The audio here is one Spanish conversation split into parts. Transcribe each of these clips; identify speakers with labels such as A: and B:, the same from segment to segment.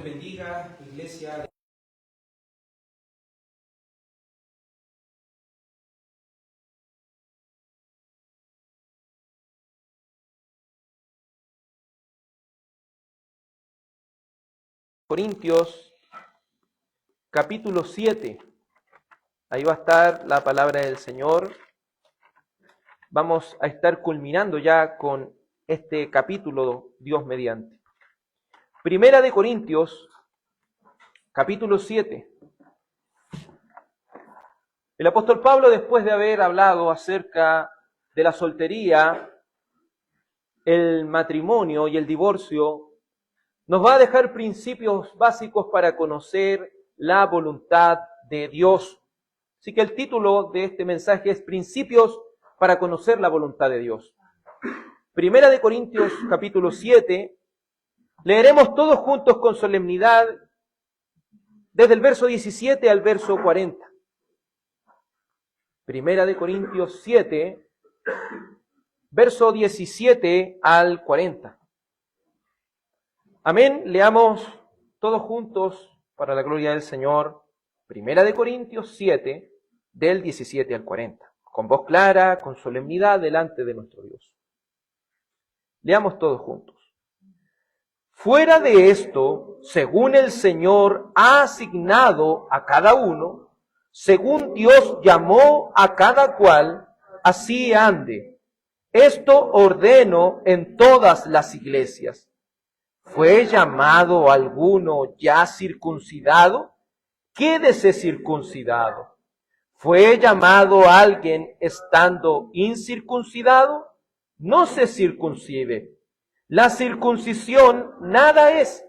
A: te bendiga, iglesia. Corintios, capítulo 7. Ahí va a estar la palabra del Señor. Vamos a estar culminando ya con este capítulo, Dios mediante. Primera de Corintios, capítulo 7. El apóstol Pablo, después de haber hablado acerca de la soltería, el matrimonio y el divorcio, nos va a dejar principios básicos para conocer la voluntad de Dios. Así que el título de este mensaje es Principios para conocer la voluntad de Dios. Primera de Corintios, capítulo 7, leeremos todos juntos con solemnidad desde el verso 17 al verso 40. Primera de Corintios 7, verso 17 al 40. Amén. Leamos todos juntos para la gloria del Señor. Primera de Corintios 7, del 17 al 40. Con voz clara, con solemnidad delante de nuestro Dios. Leamos todos juntos. Fuera de esto, según el Señor ha asignado a cada uno, según Dios llamó a cada cual, así ande. Esto ordeno en todas las iglesias. ¿Fue llamado alguno ya circuncidado? Quédese circuncidado. ¿Fue llamado alguien estando incircuncidado? No se circuncide. La circuncisión nada es,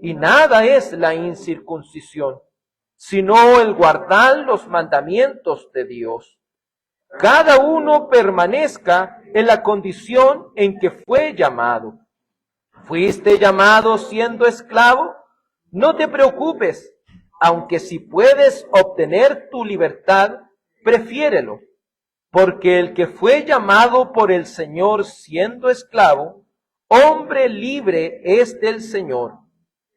A: y nada es la incircuncisión, sino el guardar los mandamientos de Dios. Cada uno permanezca en la condición en que fue llamado. ¿Fuiste llamado siendo esclavo? No te preocupes, aunque si puedes obtener tu libertad, prefiérelo, porque el que fue llamado por el Señor siendo esclavo, hombre libre es del Señor.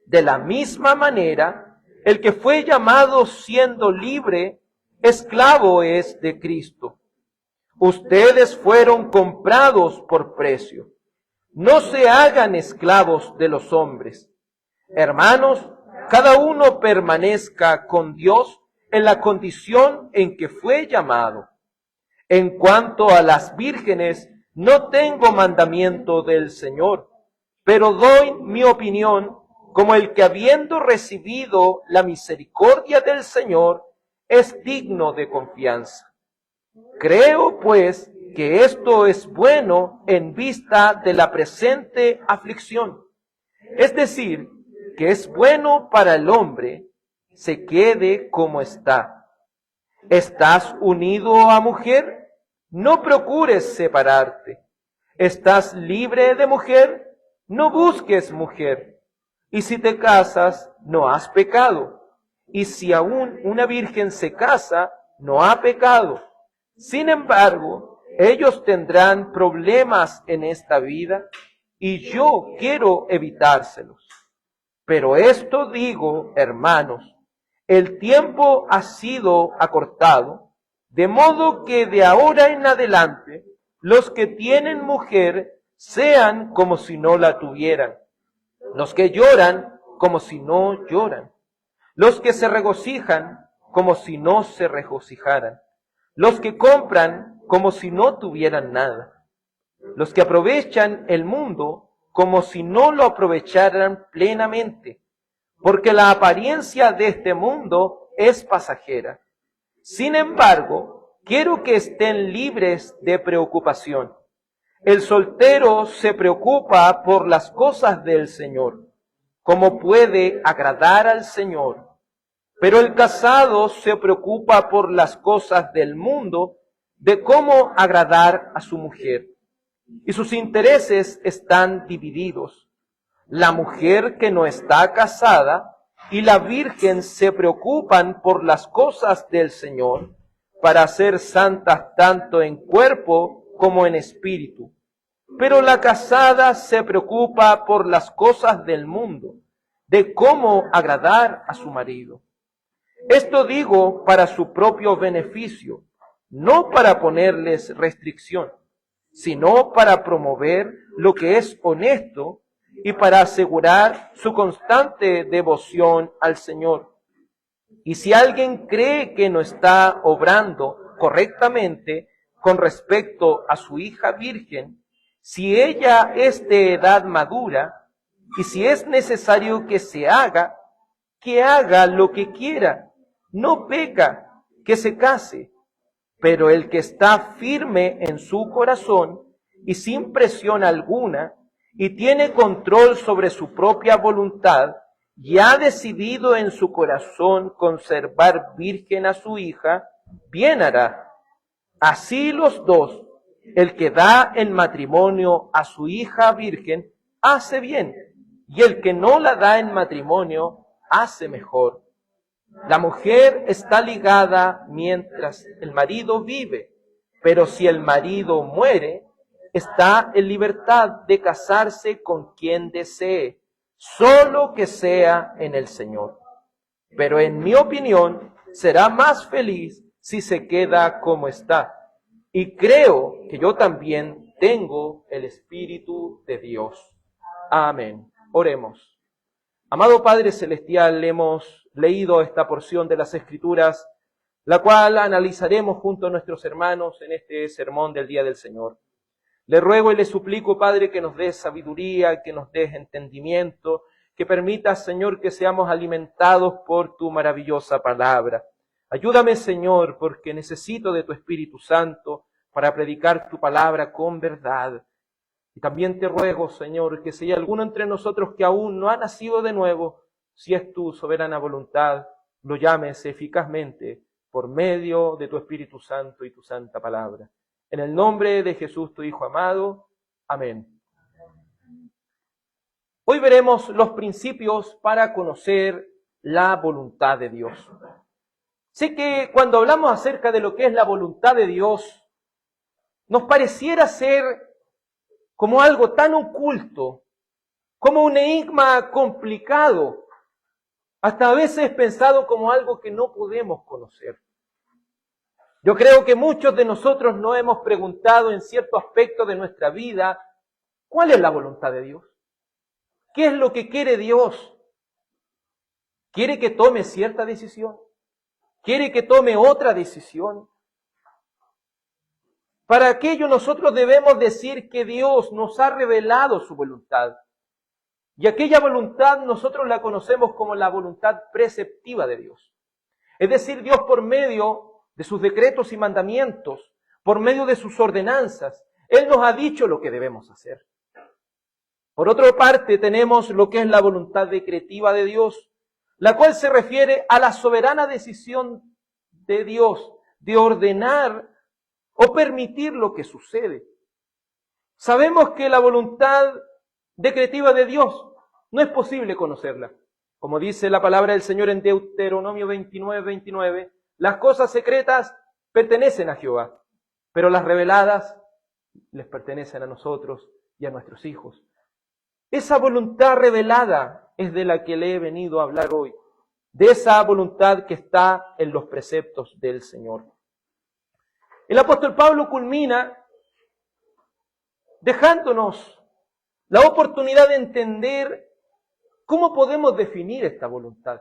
A: De la misma manera, el que fue llamado siendo libre, esclavo es de Cristo. Ustedes fueron comprados por precio. No se hagan esclavos de los hombres. Hermanos, cada uno permanezca con Dios en la condición en que fue llamado. En cuanto a las vírgenes, no tengo mandamiento del Señor, pero doy mi opinión como el que habiendo recibido la misericordia del Señor, es digno de confianza. Creo, pues, que esto es bueno en vista de la presente aflicción. Es decir, que es bueno para el hombre se quede como está. ¿Estás unido a mujer? No procures separarte. ¿Estás libre de mujer? No busques mujer. Y si te casas, no has pecado. Y si aún una virgen se casa, no ha pecado. Sin embargo, ellos tendrán problemas en esta vida y yo quiero evitárselos. Pero esto digo, hermanos, el tiempo ha sido acortado, de modo que de ahora en adelante los que tienen mujer sean como si no la tuvieran, los que lloran como si no lloran, los que se regocijan como si no se regocijaran, los que compran como si no tuvieran nada, los que aprovechan el mundo como si no lo aprovecharan plenamente, porque la apariencia de este mundo es pasajera. Sin embargo, quiero que estén libres de preocupación. El soltero se preocupa por las cosas del Señor, como puede agradar al Señor. Pero el casado se preocupa por las cosas del mundo, de cómo agradar a su mujer. Y sus intereses están divididos. La mujer que no está casada y la virgen se preocupan por las cosas del Señor, para ser santas tanto en cuerpo como en espíritu. Pero la casada se preocupa por las cosas del mundo, de cómo agradar a su marido. Esto digo para su propio beneficio, no para ponerles restricción, sino para promover lo que es honesto y para asegurar su constante devoción al Señor. Y si alguien cree que no está obrando correctamente con respecto a su hija virgen, si ella es de edad madura, y si es necesario que haga lo que quiera, no peca, que se case. Pero el que está firme en su corazón y sin presión alguna, y tiene control sobre su propia voluntad, y ha decidido en su corazón conservar virgen a su hija, bien hará. Así los dos, el que da en matrimonio a su hija virgen, hace bien, y el que no la da en matrimonio, hace mejor. La mujer está ligada mientras el marido vive, pero si el marido muere, está en libertad de casarse con quien desee, solo que sea en el Señor. Pero en mi opinión, será más feliz si se queda como está. Y creo que yo también tengo el Espíritu de Dios. Amén. Oremos. Amado Padre Celestial, hemos leído esta porción de las Escrituras, la cual analizaremos junto a nuestros hermanos en este sermón del Día del Señor. Le ruego y le suplico, Padre, que nos des sabiduría, que nos des entendimiento, que permitas, Señor, que seamos alimentados por tu maravillosa palabra. Ayúdame, Señor, porque necesito de tu Espíritu Santo para predicar tu palabra con verdad. Y también te ruego, Señor, que si hay alguno entre nosotros que aún no ha nacido de nuevo, si es tu soberana voluntad, lo llames eficazmente por medio de tu Espíritu Santo y tu santa palabra. En el nombre de Jesús, tu Hijo amado. Amén. Hoy veremos los principios para conocer la voluntad de Dios. Sé que cuando hablamos acerca de lo que es la voluntad de Dios, nos pareciera ser como algo tan oculto, como un enigma complicado, hasta a veces pensado como algo que no podemos conocer. Yo creo que muchos de nosotros nos hemos preguntado en cierto aspecto de nuestra vida, ¿cuál es la voluntad de Dios? ¿Qué es lo que quiere Dios? ¿Quiere que tome cierta decisión? ¿Quiere que tome otra decisión? Para aquello nosotros debemos decir que Dios nos ha revelado su voluntad. Y aquella voluntad nosotros la conocemos como la voluntad preceptiva de Dios. Es decir, Dios por medio de sus decretos y mandamientos, por medio de sus ordenanzas, Él nos ha dicho lo que debemos hacer. Por otra parte, tenemos lo que es la voluntad decretiva de Dios, la cual se refiere a la soberana decisión de Dios de ordenar o permitir lo que sucede. Sabemos que la voluntad decretiva de Dios no es posible conocerla. Como dice la palabra del Señor en Deuteronomio 29:29, las cosas secretas pertenecen a Jehová, pero las reveladas les pertenecen a nosotros y a nuestros hijos. Esa voluntad revelada es de la que le he venido a hablar hoy, de esa voluntad que está en los preceptos del Señor. El apóstol Pablo culmina dejándonos la oportunidad de entender cómo podemos definir esta voluntad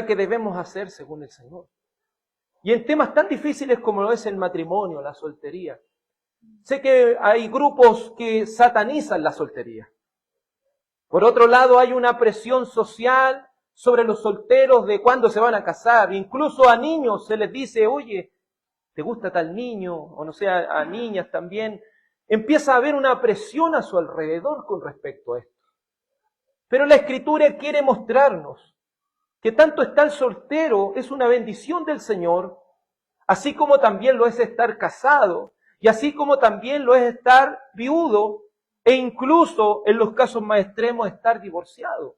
A: que debemos hacer según el Señor. Y en temas tan difíciles como lo es el matrimonio, la soltería. Sé que hay grupos que satanizan la soltería. Por otro lado, hay una presión social sobre los solteros de cuándo se van a casar. Incluso a niños se les dice, oye, ¿te gusta tal niño? O no sé, a niñas también. Empieza a haber una presión a su alrededor con respecto a esto. Pero la Escritura quiere mostrarnos que tanto estar soltero es una bendición del Señor, así como también lo es estar casado, y así como también lo es estar viudo, e incluso en los casos más extremos estar divorciado.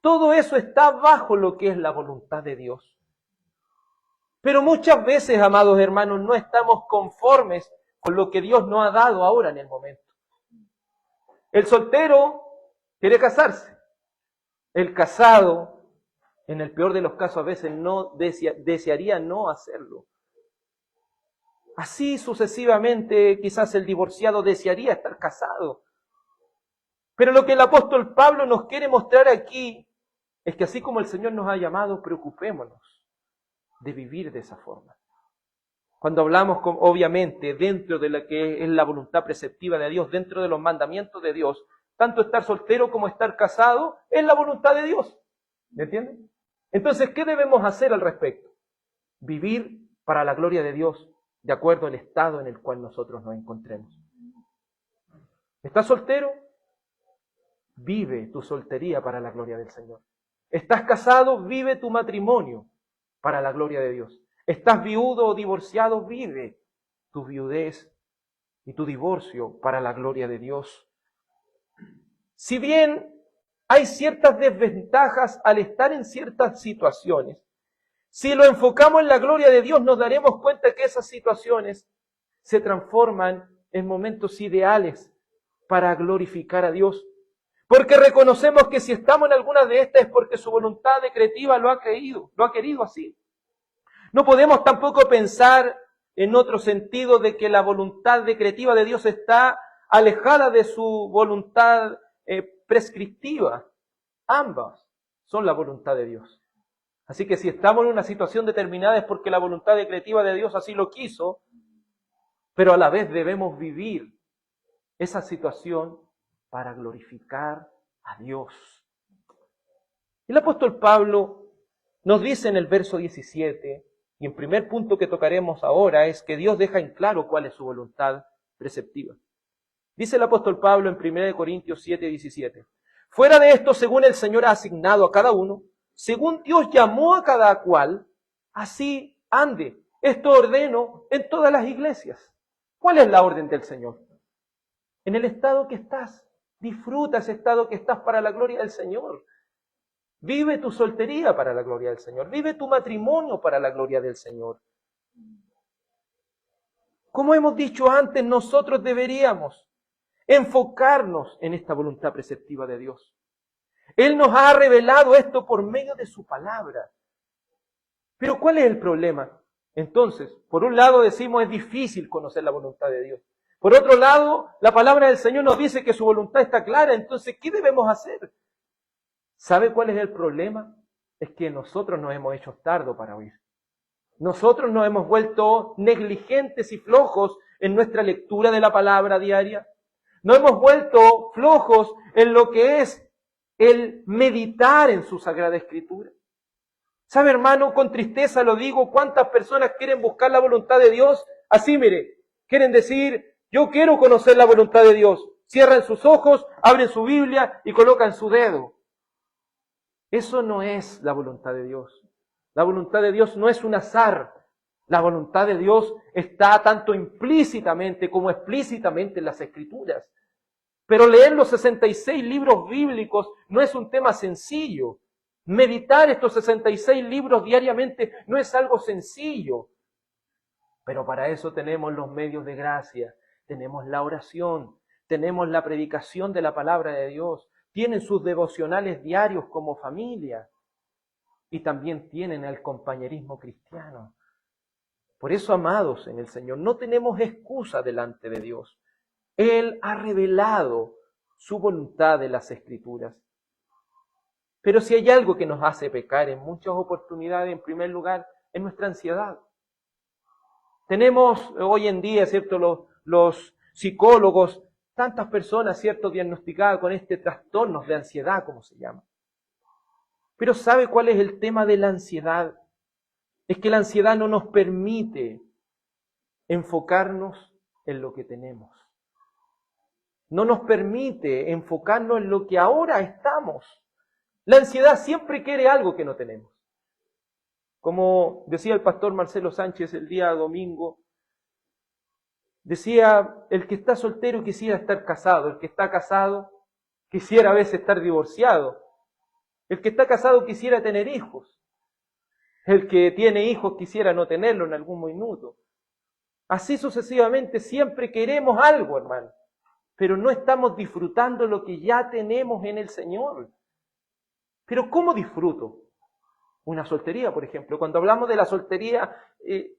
A: Todo eso está bajo lo que es la voluntad de Dios. Pero muchas veces, amados hermanos, no estamos conformes con lo que Dios nos ha dado ahora en el momento. El soltero quiere casarse. El casado, en el peor de los casos, a veces no desearía no hacerlo. Así sucesivamente, quizás el divorciado desearía estar casado. Pero lo que el apóstol Pablo nos quiere mostrar aquí es que así como el Señor nos ha llamado, preocupémonos de vivir de esa forma. Cuando hablamos, obviamente, dentro de lo que es la voluntad preceptiva de Dios, dentro de los mandamientos de Dios, tanto estar soltero como estar casado es la voluntad de Dios. ¿Me entienden? Entonces, ¿qué debemos hacer al respecto? Vivir para la gloria de Dios, de acuerdo al estado en el cual nosotros nos encontremos. ¿Estás soltero? Vive tu soltería para la gloria del Señor. ¿Estás casado? Vive tu matrimonio para la gloria de Dios. ¿Estás viudo o divorciado? Vive tu viudez y tu divorcio para la gloria de Dios. Si bien hay ciertas desventajas al estar en ciertas situaciones, si lo enfocamos en la gloria de Dios, nos daremos cuenta que esas situaciones se transforman en momentos ideales para glorificar a Dios. Porque reconocemos que si estamos en alguna de estas es porque su voluntad decretiva lo ha querido así. No podemos tampoco pensar en otro sentido de que la voluntad decretiva de Dios está alejada de su voluntad prescriptiva. Ambas son la voluntad de Dios. Así que si estamos en una situación determinada es porque la voluntad decretiva de Dios así lo quiso, pero a la vez debemos vivir esa situación para glorificar a Dios. El apóstol Pablo nos dice en el verso 17, y el primer punto que tocaremos ahora es que Dios deja en claro cuál es su voluntad preceptiva. Dice el apóstol Pablo en 1 Corintios 7, 17, fuera de esto, según el Señor ha asignado a cada uno, según Dios llamó a cada cual, así ande. Esto ordeno en todas las iglesias. ¿Cuál es la orden del Señor? En el estado que estás, disfruta ese estado que estás para la gloria del Señor. Vive tu soltería para la gloria del Señor. Vive tu matrimonio para la gloria del Señor. Como hemos dicho antes, nosotros deberíamos enfocarnos en esta voluntad preceptiva de Dios. Él nos ha revelado esto por medio de su palabra. Pero ¿cuál es el problema? Entonces, por un lado decimos es difícil conocer la voluntad de Dios. Por otro lado, la palabra del Señor nos dice que su voluntad está clara. Entonces, ¿qué debemos hacer? ¿Sabe cuál es el problema? Es que nosotros nos hemos hecho tardo para oír. Nosotros nos hemos vuelto negligentes y flojos en nuestra lectura de la palabra diaria. Nos hemos vuelto flojos en lo que es el meditar en su Sagrada Escritura. ¿Sabe, hermano? Con tristeza lo digo, ¿cuántas personas quieren buscar la voluntad de Dios? Así, mire, quieren decir, yo quiero conocer la voluntad de Dios. Cierran sus ojos, abren su Biblia y colocan su dedo. Eso no es la voluntad de Dios. La voluntad de Dios no es un azar. La voluntad de Dios está tanto implícitamente como explícitamente en las Escrituras. Pero leer los 66 libros bíblicos no es un tema sencillo. Meditar estos 66 libros diariamente no es algo sencillo. Pero para eso tenemos los medios de gracia, tenemos la oración, tenemos la predicación de la palabra de Dios, tienen sus devocionales diarios como familia y también tienen el compañerismo cristiano. Por eso, amados en el Señor, no tenemos excusa delante de Dios. Él ha revelado su voluntad en las Escrituras. Pero si hay algo que nos hace pecar en muchas oportunidades, en primer lugar, es nuestra ansiedad. Tenemos hoy en día, ¿cierto?, los psicólogos, tantas personas, ¿cierto?, diagnosticadas con trastornos de ansiedad, como se llama. Pero ¿sabe cuál es el tema de la ansiedad? Es que la ansiedad no nos permite enfocarnos en lo que tenemos. No nos permite enfocarnos en lo que ahora estamos. La ansiedad siempre quiere algo que no tenemos. Como decía el pastor Marcelo Sánchez el día domingo, decía, el que está soltero quisiera estar casado, el que está casado quisiera a veces estar divorciado, el que está casado quisiera tener hijos, el que tiene hijos quisiera no tenerlo en algún minuto. Así sucesivamente siempre queremos algo, hermano. pero no estamos disfrutando lo que ya tenemos en el Señor. Pero ¿cómo disfruto una soltería, por ejemplo? Cuando hablamos de la soltería,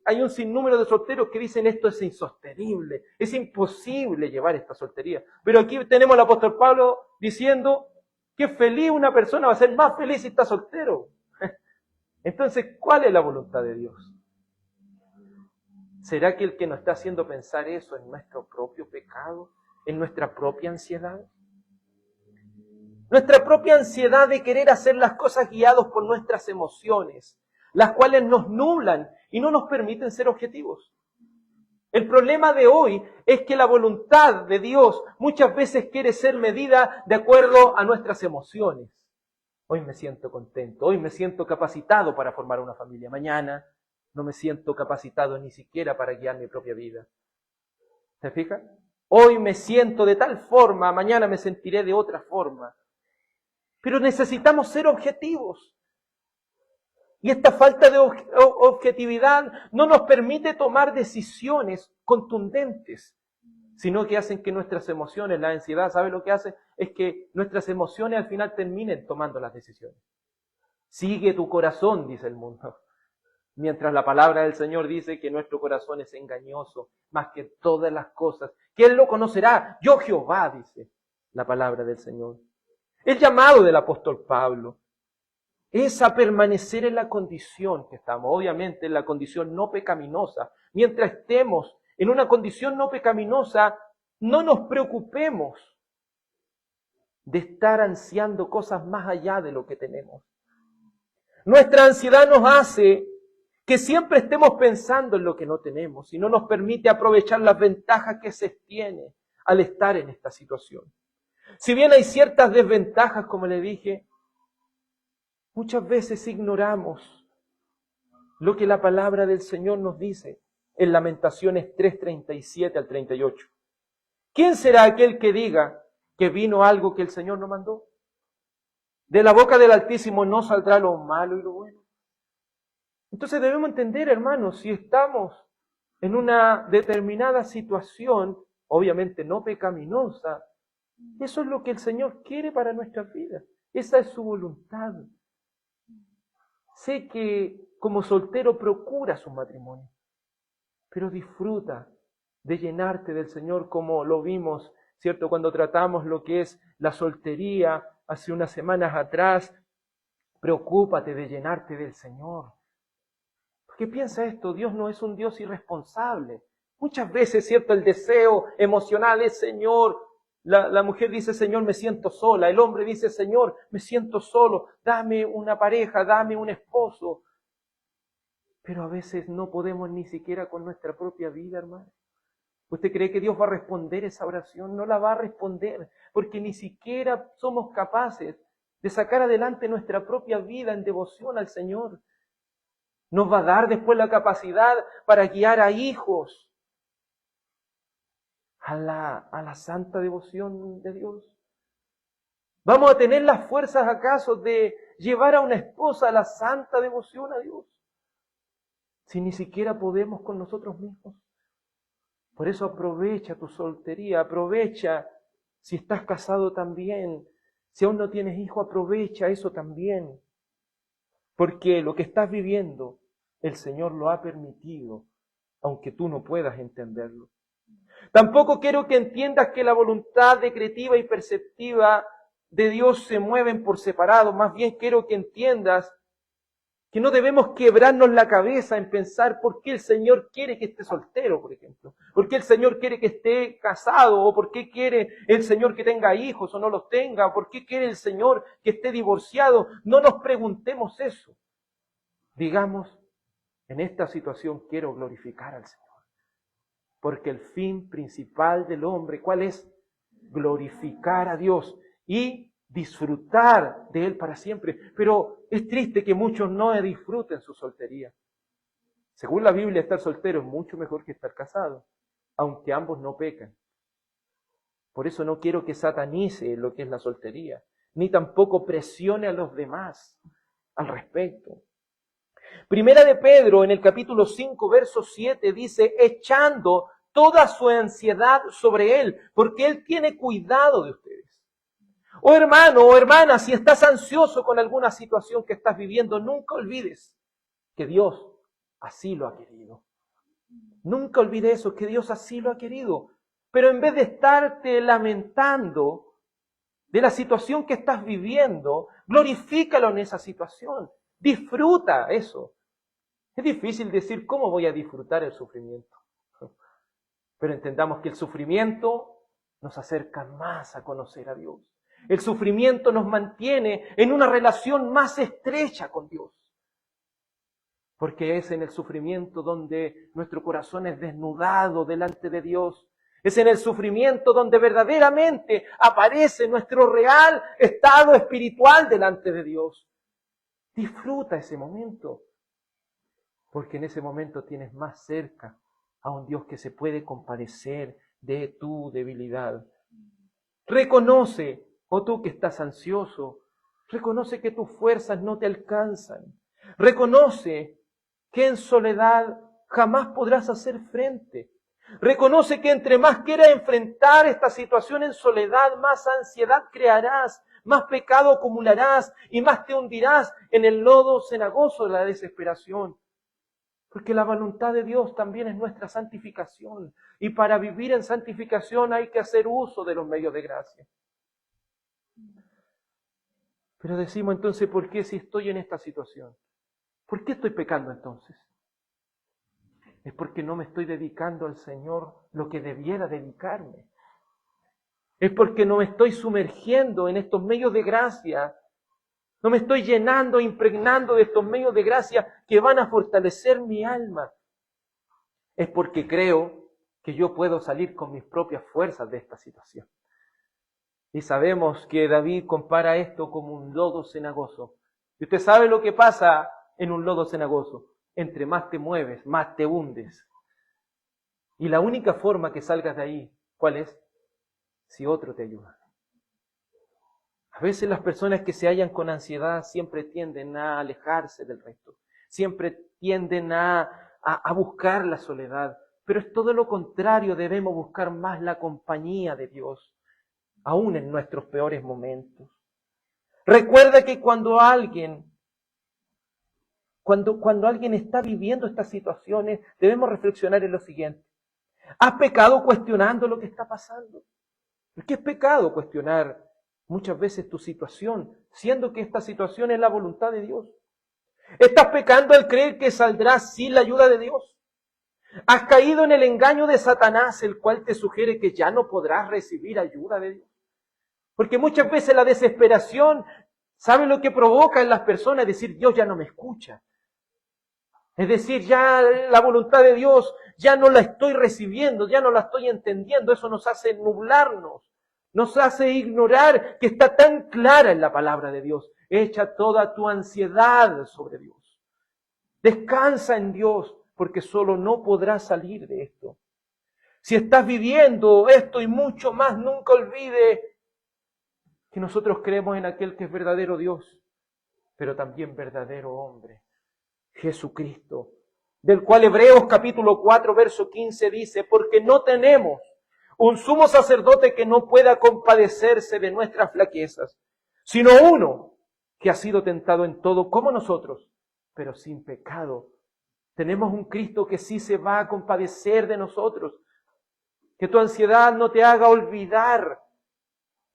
A: hay un sinnúmero de solteros que dicen esto es insostenible, es imposible llevar esta soltería. Pero aquí tenemos al apóstol Pablo diciendo que feliz una persona va a ser más feliz si está soltero. Entonces, ¿cuál es la voluntad de Dios? ¿Será que el que nos está haciendo pensar eso es nuestro propio pecado? ¿En nuestra propia ansiedad? Nuestra propia ansiedad de querer hacer las cosas guiados por nuestras emociones, las cuales nos nublan y no nos permiten ser objetivos. El problema de hoy es que la voluntad de Dios muchas veces quiere ser medida de acuerdo a nuestras emociones. Hoy me siento contento, hoy me siento capacitado para formar una familia. Mañana no me siento capacitado ni siquiera para guiar mi propia vida. ¿Se fija? Hoy me siento de tal forma, mañana me sentiré de otra forma. Pero necesitamos ser objetivos. Y esta falta de objetividad no nos permite tomar decisiones contundentes, sino que hacen que nuestras emociones, la ansiedad, ¿sabe lo que hace? Es que nuestras emociones al final terminen tomando las decisiones. Sigue tu corazón, dice el mundo. Mientras la palabra del Señor dice que nuestro corazón es engañoso más que todas las cosas. ¿Quién lo conocerá? Yo Jehová, dice la palabra del Señor. El llamado del apóstol Pablo es a permanecer en la condición que estamos, obviamente en la condición no pecaminosa. Mientras estemos en una condición no pecaminosa, no nos preocupemos de estar ansiando cosas más allá de lo que tenemos. Nuestra ansiedad nos hace que siempre estemos pensando en lo que no tenemos y no nos permite aprovechar las ventajas que se tiene al estar en esta situación. Si bien hay ciertas desventajas, como le dije, muchas veces ignoramos lo que la palabra del Señor nos dice en Lamentaciones 3:37 al 38. ¿Quién será aquel que diga que vino algo que el Señor no mandó? De la boca del Altísimo no saldrá lo malo y lo bueno. Entonces debemos entender, hermanos, si estamos en una determinada situación, obviamente no pecaminosa, eso es lo que el Señor quiere para nuestras vidas. Esa es su voluntad. Sé que como soltero procura su matrimonio, pero disfruta de llenarte del Señor como lo vimos, ¿cierto? Cuando tratamos lo que es la soltería hace unas semanas atrás, preocúpate de llenarte del Señor. Porque piensa esto, Dios no es un Dios irresponsable. Muchas veces, ¿cierto? El deseo emocional es, Señor, la mujer dice, Señor, me siento sola. El hombre dice, Señor, me siento solo. Dame una pareja, dame un esposo. Pero a veces no podemos ni siquiera con nuestra propia vida, hermano. ¿Usted cree que Dios va a responder esa oración? No la va a responder, porque ni siquiera somos capaces de sacar adelante nuestra propia vida en devoción al Señor. Nos va a dar después la capacidad para guiar a hijos a la santa devoción de Dios. ¿Vamos a tener las fuerzas acaso de llevar a una esposa a la santa devoción a Dios? Si ni siquiera podemos con nosotros mismos. Por eso aprovecha tu soltería, aprovecha si estás casado también. Si aún no tienes hijo, aprovecha eso también. Porque lo que estás viviendo, el Señor lo ha permitido, aunque tú no puedas entenderlo. Tampoco quiero que entiendas que la voluntad decretiva y perceptiva de Dios se mueven por separado. Más bien quiero que entiendas que no debemos quebrarnos la cabeza en pensar por qué el Señor quiere que esté soltero, por ejemplo. Por qué el Señor quiere que esté casado, o por qué quiere el Señor que tenga hijos o no los tenga, o por qué quiere el Señor que esté divorciado. No nos preguntemos eso. Digamos, en esta situación quiero glorificar al Señor. Porque el fin principal del hombre, ¿cuál es? Glorificar a Dios y disfrutar de Él para siempre. Pero es triste que muchos no disfruten su soltería. Según la Biblia, estar soltero es mucho mejor que estar casado, aunque ambos no pecan. Por eso no quiero que satanice lo que es la soltería, ni tampoco presione a los demás al respecto. Primera de Pedro, en el capítulo 5, verso 7, dice, echando toda su ansiedad sobre Él, porque Él tiene cuidado de ustedes. Oh hermano o hermana, si estás ansioso con alguna situación que estás viviendo, nunca olvides que Dios así lo ha querido. Nunca olvides eso, que Dios así lo ha querido. Pero en vez de estarte lamentando de la situación que estás viviendo, glorifícalo en esa situación. Disfruta eso. Es difícil decir cómo voy a disfrutar el sufrimiento. Pero entendamos que el sufrimiento nos acerca más a conocer a Dios. El sufrimiento nos mantiene en una relación más estrecha con Dios. Porque es en el sufrimiento donde nuestro corazón es desnudado delante de Dios. Es en el sufrimiento donde verdaderamente aparece nuestro real estado espiritual delante de Dios. Disfruta ese momento, porque en ese momento tienes más cerca a un Dios que se puede compadecer de tu debilidad. Reconoce, oh tú que estás ansioso, reconoce que tus fuerzas no te alcanzan. Reconoce que en soledad jamás podrás hacer frente. Reconoce que entre más quieras enfrentar esta situación en soledad, más ansiedad crearás, más pecado acumularás y más te hundirás en el lodo cenagoso de la desesperación. Porque la voluntad de Dios también es nuestra santificación. Y para vivir en santificación hay que hacer uso de los medios de gracia. Pero decimos entonces, ¿por qué si estoy en esta situación? ¿Por qué estoy pecando entonces? Es porque no me estoy dedicando al Señor lo que debiera dedicarme. Es porque no me estoy sumergiendo en estos medios de gracia. No me estoy llenando, impregnando de estos medios de gracia que van a fortalecer mi alma. Es porque creo que yo puedo salir con mis propias fuerzas de esta situación. Y sabemos que David compara esto como un lodo cenagoso. Y usted sabe lo que pasa en un lodo cenagoso. Entre más te mueves, más te hundes. Y la única forma que salgas de ahí, ¿cuál es? Si otro te ayuda. A veces las personas que se hallan con ansiedad siempre tienden a alejarse del resto. Siempre tienden a buscar la soledad. Pero es todo lo contrario, debemos buscar más la compañía de Dios, aún en nuestros peores momentos. Recuerda que cuando alguien está viviendo estas situaciones, debemos reflexionar en lo siguiente. ¿Has pecado cuestionando lo que está pasando? ¿Qué es pecado? Cuestionar muchas veces tu situación, siendo que esta situación es la voluntad de Dios. ¿Estás pecando al creer que saldrás sin la ayuda de Dios? ¿Has caído en el engaño de Satanás, el cual te sugiere que ya no podrás recibir ayuda de Dios? Porque muchas veces la desesperación, ¿sabe lo que provoca en las personas? Decir, Dios ya no me escucha. Es decir, ya la voluntad de Dios ya no la estoy recibiendo, ya no la estoy entendiendo. Eso nos hace nublarnos, nos hace ignorar que está tan clara en la palabra de Dios. Echa toda tu ansiedad sobre Dios. Descansa en Dios, porque solo no podrás salir de esto. Si estás viviendo esto y mucho más, nunca olvide que nosotros creemos en aquel que es verdadero Dios, pero también verdadero hombre. Jesucristo, del cual Hebreos capítulo 4, verso 15 dice, porque no tenemos un sumo sacerdote que no pueda compadecerse de nuestras flaquezas, sino uno que ha sido tentado en todo como nosotros, pero sin pecado. Tenemos un Cristo que sí se va a compadecer de nosotros. Que tu ansiedad no te haga olvidar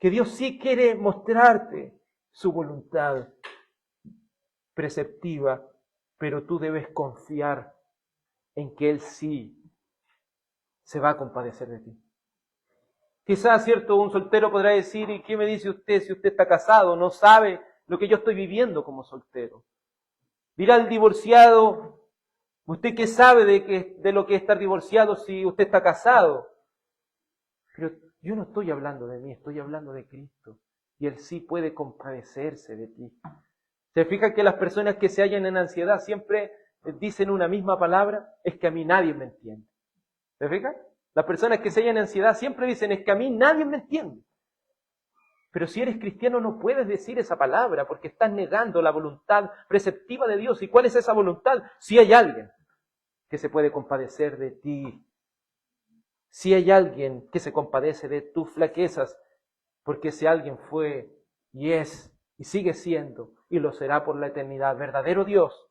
A: que Dios sí quiere mostrarte su voluntad preceptiva, pero tú debes confiar en que Él sí se va a compadecer de ti. Quizás, cierto, un soltero podrá decir, ¿y qué me dice usted si usted está casado? No sabe lo que yo estoy viviendo como soltero. Dirá el divorciado, ¿usted qué sabe de lo que es estar divorciado si usted está casado? Pero yo no estoy hablando de mí, estoy hablando de Cristo. Y Él sí puede compadecerse de ti. ¿Se fija que las personas que se hallan en ansiedad siempre dicen una misma palabra? Es que a mí nadie me entiende. ¿Se fija? Las personas que se hallan en ansiedad siempre dicen, es que a mí nadie me entiende. Pero si eres cristiano no puedes decir esa palabra porque estás negando la voluntad preceptiva de Dios. ¿Y cuál es esa voluntad? Si hay alguien que se puede compadecer de ti. Si hay alguien que se compadece de tus flaquezas, porque ese alguien fue y es y sigue siendo y lo será por la eternidad, verdadero Dios,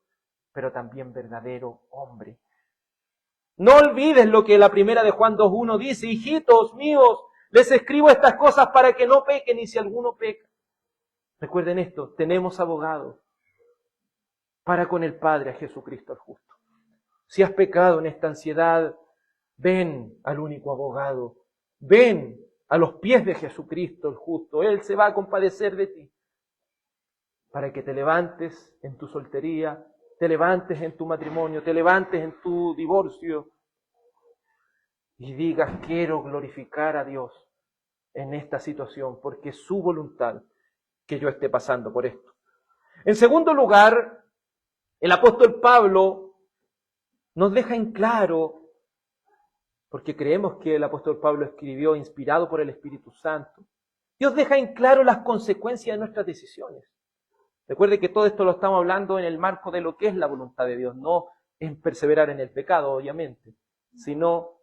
A: pero también verdadero hombre. No olvides lo que la primera de Juan 2:1 dice: hijitos míos, les escribo estas cosas para que no pequen, y si alguno peca. Recuerden esto, tenemos abogado para con el Padre, a Jesucristo el justo. Si has pecado en esta ansiedad, ven al único abogado, ven a los pies de Jesucristo el justo. Él se va a compadecer de ti para que te levantes en tu soltería, te levantes en tu matrimonio, te levantes en tu divorcio y digas: quiero glorificar a Dios en esta situación, porque es su voluntad que yo esté pasando por esto. En segundo lugar, el apóstol Pablo nos deja en claro, porque creemos que el apóstol Pablo escribió inspirado por el Espíritu Santo, Dios deja en claro las consecuencias de nuestras decisiones. Recuerde que todo esto lo estamos hablando en el marco de lo que es la voluntad de Dios, no en perseverar en el pecado, obviamente, sino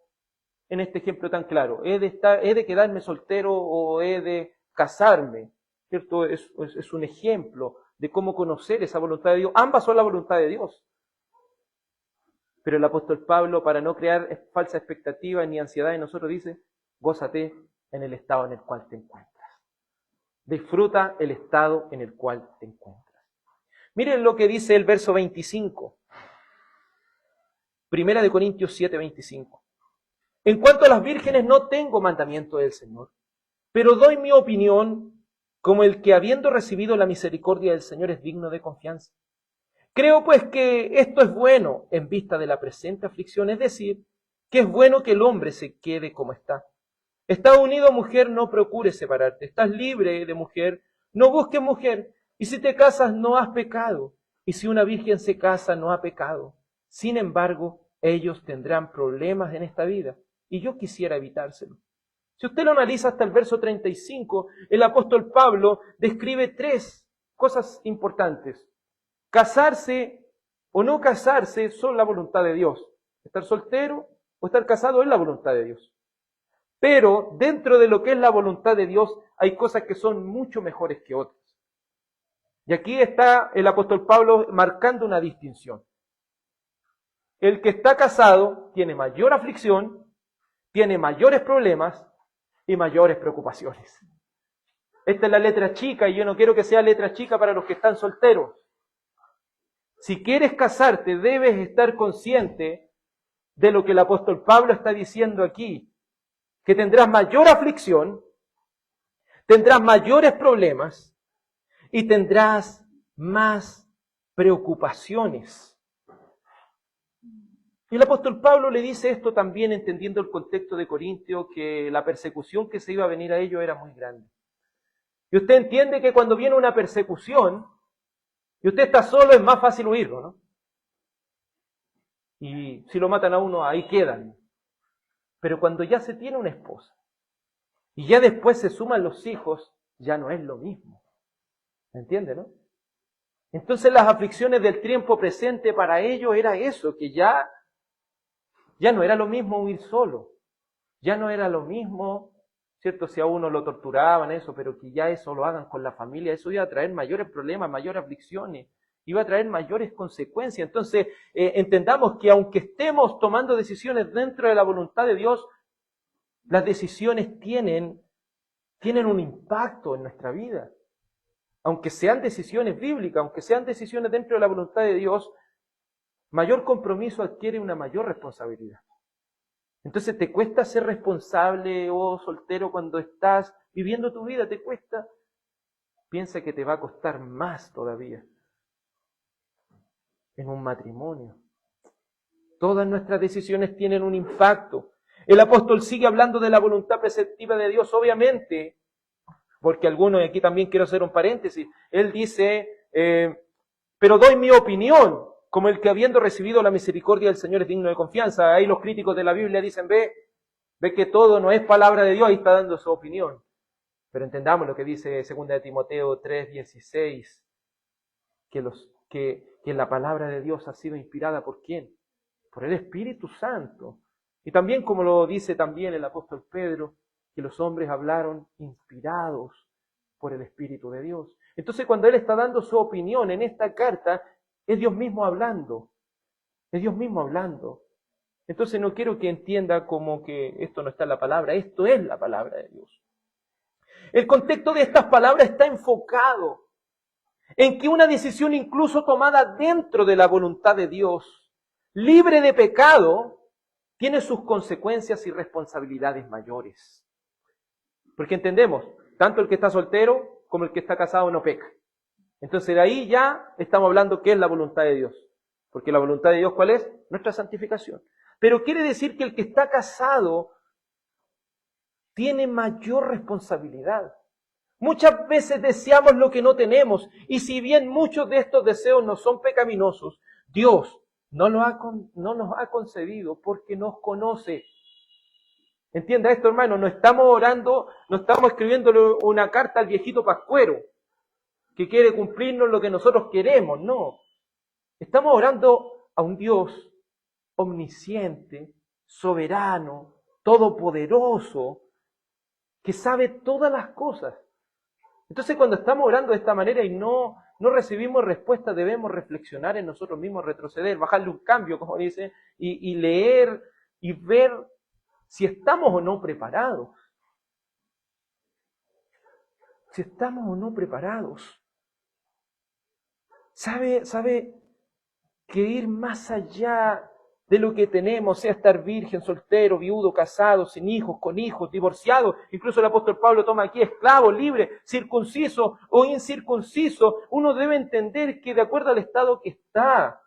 A: en este ejemplo tan claro: ¿he de quedarme soltero o he de casarme? ¿Cierto? Es un ejemplo de cómo conocer esa voluntad de Dios. Ambas son la voluntad de Dios. Pero el apóstol Pablo, para no crear falsa expectativa ni ansiedad en nosotros, dice: gózate en el estado en el cual te encuentras. Disfruta el estado en el cual te encuentras. Miren lo que dice el verso 25. Primera de Corintios 7:25. En cuanto a las vírgenes, no tengo mandamiento del Señor, pero doy mi opinión como el que, habiendo recibido la misericordia del Señor, es digno de confianza. Creo pues que esto es bueno en vista de la presente aflicción, es decir, que es bueno que el hombre se quede como está. Estás unido, mujer, no procures separarte. Estás libre de mujer, no busques mujer. Y si te casas, no has pecado. Y si una virgen se casa, no ha pecado. Sin embargo, ellos tendrán problemas en esta vida, y yo quisiera evitárselo. Si usted lo analiza hasta el verso 35, el apóstol Pablo describe 3 cosas importantes. Casarse o no casarse son la voluntad de Dios. Estar soltero o estar casado es la voluntad de Dios. Pero dentro de lo que es la voluntad de Dios hay cosas que son mucho mejores que otras. Y aquí está el apóstol Pablo marcando una distinción. El que está casado tiene mayor aflicción, tiene mayores problemas y mayores preocupaciones. Esta es la letra chica, y yo no quiero que sea letra chica para los que están solteros. Si quieres casarte, debes estar consciente de lo que el apóstol Pablo está diciendo aquí, que tendrás mayor aflicción, tendrás mayores problemas y tendrás más preocupaciones. Y el apóstol Pablo le dice esto también entendiendo el contexto de Corintio, que la persecución que se iba a venir a ellos era muy grande. Y usted entiende que cuando viene una persecución y usted está solo, es más fácil huirlo, ¿no? Y si lo matan a uno, ahí quedan. Pero cuando ya se tiene una esposa y ya después se suman los hijos, ya no es lo mismo. ¿Me entiende, no? Entonces las aflicciones del tiempo presente para ellos era eso, que ya no era lo mismo huir solo. Ya no era lo mismo, ¿cierto? Si a uno lo torturaban, eso, pero que ya eso lo hagan con la familia, eso iba a traer mayores problemas, mayores aflicciones, iba a traer mayores consecuencias. Entonces, entendamos que aunque estemos tomando decisiones dentro de la voluntad de Dios, las decisiones tienen un impacto en nuestra vida. Aunque sean decisiones bíblicas, aunque sean decisiones dentro de la voluntad de Dios, mayor compromiso adquiere una mayor responsabilidad. Entonces, ¿te cuesta ser responsable o soltero cuando estás viviendo tu vida? ¿Te cuesta? Piensa que te va a costar más todavía en un matrimonio. Todas nuestras decisiones tienen un impacto. El apóstol sigue hablando de la voluntad preceptiva de Dios, obviamente, porque algunos, aquí también quiero hacer un paréntesis, él dice, pero doy mi opinión, como el que habiendo recibido la misericordia del Señor es digno de confianza. Ahí los críticos de la Biblia dicen, ve que todo no es palabra de Dios, ahí está dando su opinión. Pero entendamos lo que dice 2 de Timoteo 3:16, que la palabra de Dios ha sido inspirada ¿por quién? Por el Espíritu Santo. Y también, como lo dice también el apóstol Pedro, que los hombres hablaron inspirados por el Espíritu de Dios. Entonces, cuando él está dando su opinión en esta carta, es Dios mismo hablando. Es Dios mismo hablando. Entonces no quiero que entienda como que esto no está en la palabra, esto es la palabra de Dios. El contexto de estas palabras está enfocado en que una decisión incluso tomada dentro de la voluntad de Dios, libre de pecado, tiene sus consecuencias y responsabilidades mayores. Porque entendemos, tanto el que está soltero como el que está casado no peca. Entonces de ahí ya estamos hablando qué es la voluntad de Dios. Porque la voluntad de Dios, ¿cuál es? Nuestra santificación. Pero quiere decir que el que está casado tiene mayor responsabilidad. Muchas veces deseamos lo que no tenemos, y si bien muchos de estos deseos no son pecaminosos, Dios no nos ha concedido porque nos conoce. Entienda esto, hermano, no estamos orando, no estamos escribiéndole una carta al viejito pascuero que quiere cumplirnos lo que nosotros queremos, no. Estamos orando a un Dios omnisciente, soberano, todopoderoso, que sabe todas las cosas. Entonces, cuando estamos orando de esta manera y no recibimos respuesta, debemos reflexionar en nosotros mismos, retroceder, bajarle un cambio, como dice, y leer y ver si estamos o no preparados. Si estamos o no preparados. ¿Sabe que ir más allá de lo que tenemos, sea estar virgen, soltero, viudo, casado, sin hijos, con hijos, divorciado? Incluso el apóstol Pablo toma aquí esclavo, libre, circunciso o incircunciso. Uno debe entender que de acuerdo al estado que está,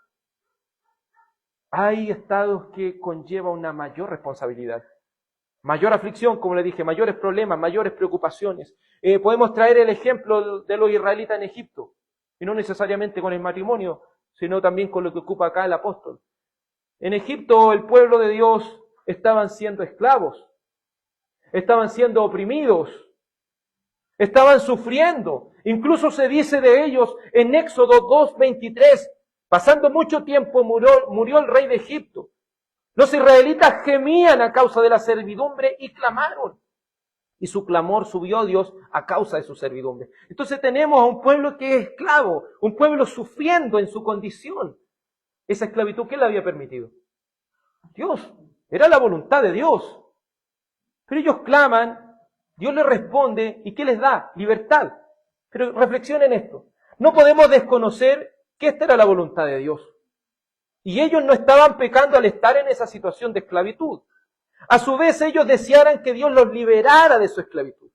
A: hay estados que conllevan una mayor responsabilidad. Mayor aflicción, como le dije, mayores problemas, mayores preocupaciones. Podemos traer el ejemplo de los israelitas en Egipto, y no necesariamente con el matrimonio, sino también con lo que ocupa acá el apóstol. En Egipto el pueblo de Dios estaban siendo esclavos, estaban siendo oprimidos, estaban sufriendo. Incluso se dice de ellos en Éxodo 2:23, pasando mucho tiempo murió el rey de Egipto. Los israelitas gemían a causa de la servidumbre y clamaron. Y su clamor subió a Dios a causa de su servidumbre. Entonces tenemos a un pueblo que es esclavo, un pueblo sufriendo en su condición. Esa esclavitud, ¿quién la había permitido? Dios. Era la voluntad de Dios. Pero ellos claman, Dios les responde, ¿y qué les da? Libertad. Pero reflexionen esto. No podemos desconocer que esta era la voluntad de Dios. Y ellos no estaban pecando al estar en esa situación de esclavitud. A su vez, ellos desearan que Dios los liberara de su esclavitud.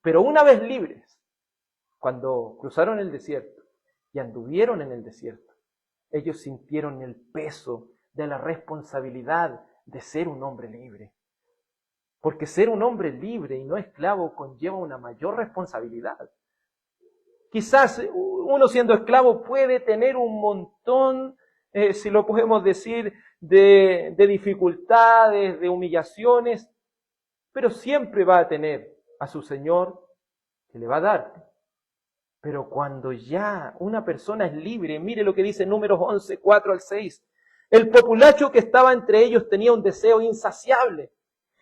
A: Pero una vez libres, cuando cruzaron el desierto y anduvieron en el desierto, ellos sintieron el peso de la responsabilidad de ser un hombre libre. Porque ser un hombre libre y no esclavo conlleva una mayor responsabilidad. Quizás uno siendo esclavo puede tener un montón, si lo podemos decir, de dificultades, de humillaciones, pero siempre va a tener a su Señor que le va a dar. Pero cuando ya una persona es libre, mire lo que dice Números 11, 4-6. El populacho que estaba entre ellos tenía un deseo insaciable.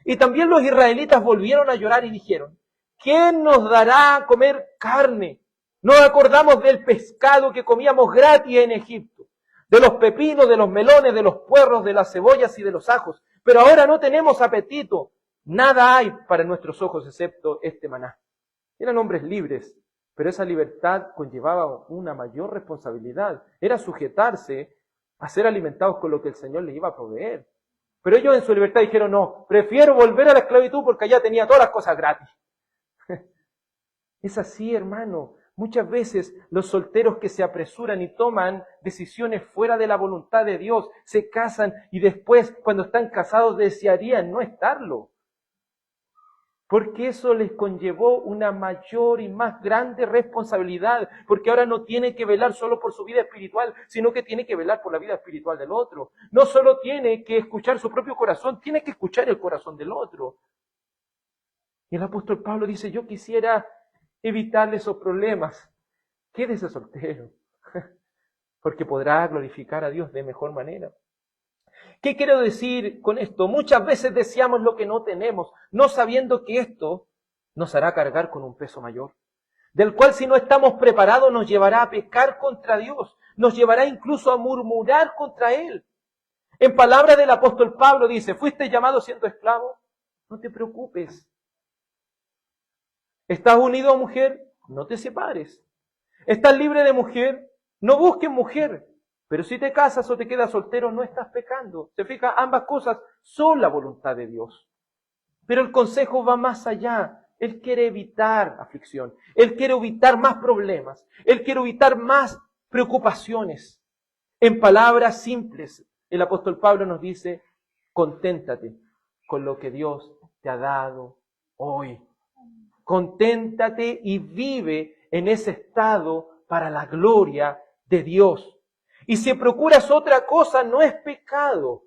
A: Y también los israelitas volvieron a llorar y dijeron, ¿quién nos dará a comer carne? Nos acordamos del pescado que comíamos gratis en Egipto, de los pepinos, de los melones, de los puerros, de las cebollas y de los ajos. Pero ahora no tenemos apetito. Nada hay para nuestros ojos excepto este maná. Eran hombres libres, pero esa libertad conllevaba una mayor responsabilidad. Era sujetarse a ser alimentados con lo que el Señor les iba a proveer. Pero ellos en su libertad dijeron, no, prefiero volver a la esclavitud porque allá tenía todas las cosas gratis. Es así, hermano. Muchas veces los solteros que se apresuran y toman decisiones fuera de la voluntad de Dios, se casan y después, cuando están casados, desearían no estarlo. Porque eso les conllevó una mayor y más grande responsabilidad, porque ahora no tiene que velar solo por su vida espiritual, sino que tiene que velar por la vida espiritual del otro. No solo tiene que escuchar su propio corazón, tiene que escuchar el corazón del otro. Y el apóstol Pablo dice, yo quisiera evitarle esos problemas. Quédese soltero, porque podrá glorificar a Dios de mejor manera. ¿Qué quiero decir con esto? Muchas veces deseamos lo que no tenemos, no sabiendo que esto nos hará cargar con un peso mayor, del cual si no estamos preparados nos llevará a pecar contra Dios, nos llevará incluso a murmurar contra Él. En palabras del apóstol Pablo dice, ¿fuiste llamado siendo esclavo? No te preocupes. ¿Estás unido a mujer? No te separes. ¿Estás libre de mujer? No busques mujer. Pero si te casas o te quedas soltero, no estás pecando. ¿Se fija? Ambas cosas son la voluntad de Dios. Pero el consejo va más allá. Él quiere evitar aflicción. Él quiere evitar más problemas. Él quiere evitar más preocupaciones. En palabras simples, el apóstol Pablo nos dice, conténtate con lo que Dios te ha dado hoy. Conténtate y vive en ese estado para la gloria de Dios. Y si procuras otra cosa, no es pecado.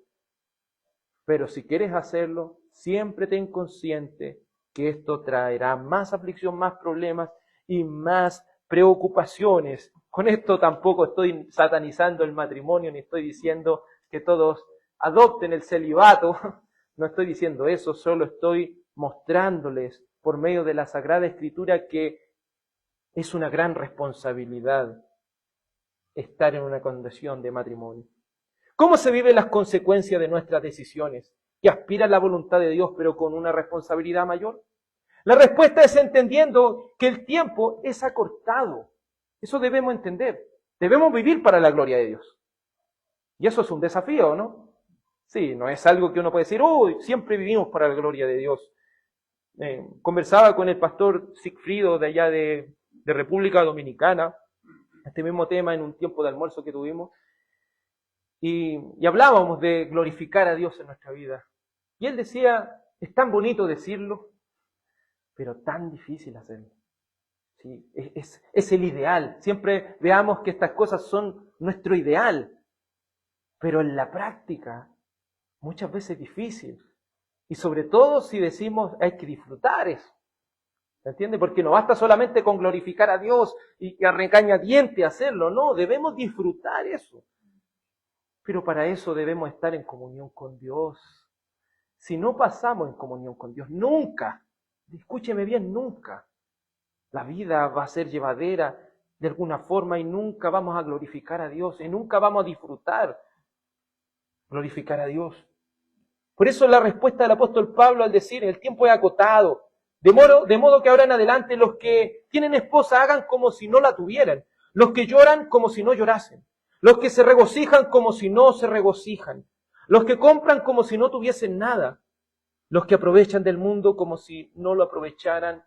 A: Pero si quieres hacerlo, siempre ten consciente que esto traerá más aflicción, más problemas y más preocupaciones. Con esto tampoco estoy satanizando el matrimonio, ni estoy diciendo que todos adopten el celibato. No estoy diciendo eso, solo estoy mostrándoles por medio de la Sagrada Escritura que es una gran responsabilidad estar en una condición de matrimonio. ¿Cómo se viven las consecuencias de nuestras decisiones que aspiran a la voluntad de Dios pero con una responsabilidad mayor? La respuesta es entendiendo que el tiempo es acortado. Eso debemos entender. Debemos vivir para la gloria de Dios. Y eso es un desafío, ¿no? Sí, no es algo que uno puede decir, siempre vivimos para la gloria de Dios. Conversaba con el pastor Sigfrido de allá de República Dominicana, este mismo tema en un tiempo de almuerzo que tuvimos, y hablábamos de glorificar a Dios en nuestra vida. Y él decía, es tan bonito decirlo, pero tan difícil hacerlo. Sí, es el ideal. Siempre veamos que estas cosas son nuestro ideal, pero en la práctica muchas veces es difícil. Y sobre todo si decimos hay que disfrutar eso. ¿Se entiende? Porque no basta solamente con glorificar a Dios y a regañadientes hacerlo. No, debemos disfrutar eso. Pero para eso debemos estar en comunión con Dios. Si no pasamos en comunión con Dios, nunca, escúcheme bien, nunca, la vida va a ser llevadera de alguna forma y nunca vamos a glorificar a Dios y nunca vamos a disfrutar glorificar a Dios. Por eso la respuesta del apóstol Pablo al decir, el tiempo es acotado, de modo que ahora en adelante los que tienen esposa hagan como si no la tuvieran, los que lloran como si no llorasen, los que se regocijan como si no se regocijan, los que compran como si no tuviesen nada, los que aprovechan del mundo como si no lo aprovecharan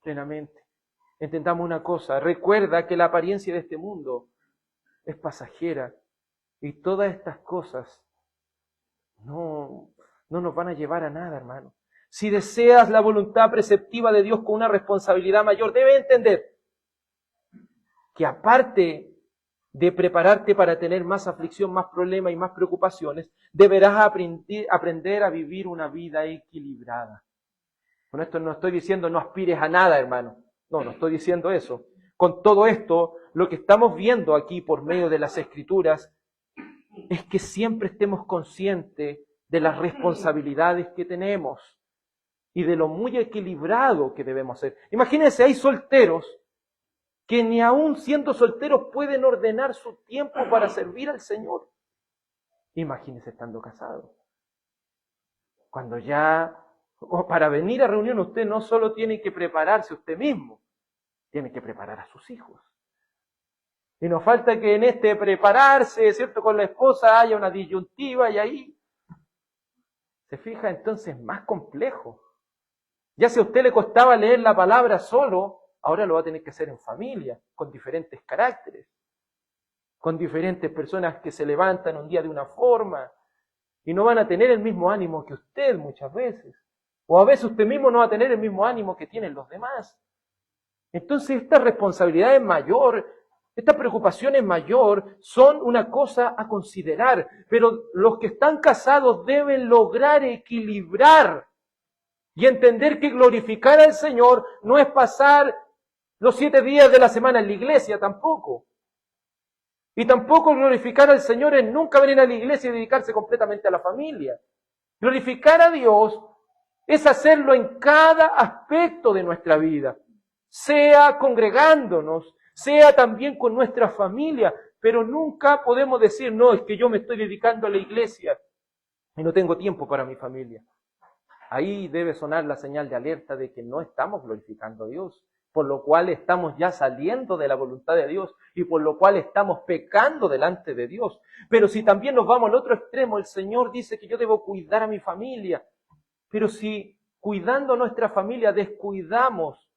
A: plenamente. Entendamos una cosa, recuerda que la apariencia de este mundo es pasajera y todas estas cosas no nos van a llevar a nada, hermano. Si deseas la voluntad preceptiva de Dios con una responsabilidad mayor, debes entender que aparte de prepararte para tener más aflicción, más problemas y más preocupaciones, deberás aprender a vivir una vida equilibrada. Con esto no estoy diciendo no aspires a nada, hermano. No estoy diciendo eso. Con todo esto, lo que estamos viendo aquí por medio de las Escrituras es que siempre estemos conscientes de las responsabilidades que tenemos y de lo muy equilibrado que debemos ser. Imagínense, hay solteros que ni aún siendo solteros pueden ordenar su tiempo para servir al Señor. Imagínense estando casados. Cuando ya, para venir a reunión, usted no solo tiene que prepararse usted mismo, tiene que preparar a sus hijos. Y nos falta que en este prepararse, ¿cierto?, con la esposa haya una disyuntiva y ahí se fija entonces más complejo. Ya si a usted le costaba leer la palabra solo, ahora lo va a tener que hacer en familia, con diferentes caracteres, con diferentes personas que se levantan un día de una forma y no van a tener el mismo ánimo que usted muchas veces. O a veces usted mismo no va a tener el mismo ánimo que tienen los demás. Entonces esta responsabilidad es mayor, esta preocupación es mayor, son una cosa a considerar, pero los que están casados deben lograr equilibrar y entender que glorificar al Señor no es pasar los 7 días de la semana en la iglesia tampoco. Y tampoco glorificar al Señor es nunca venir a la iglesia y dedicarse completamente a la familia. Glorificar a Dios es hacerlo en cada aspecto de nuestra vida, sea congregándonos, sea también con nuestra familia, pero nunca podemos decir, no, es que yo me estoy dedicando a la iglesia y no tengo tiempo para mi familia. Ahí debe sonar la señal de alerta de que no estamos glorificando a Dios, por lo cual estamos ya saliendo de la voluntad de Dios y por lo cual estamos pecando delante de Dios. Pero si también nos vamos al otro extremo, el Señor dice que yo debo cuidar a mi familia, pero si cuidando a nuestra familia descuidamos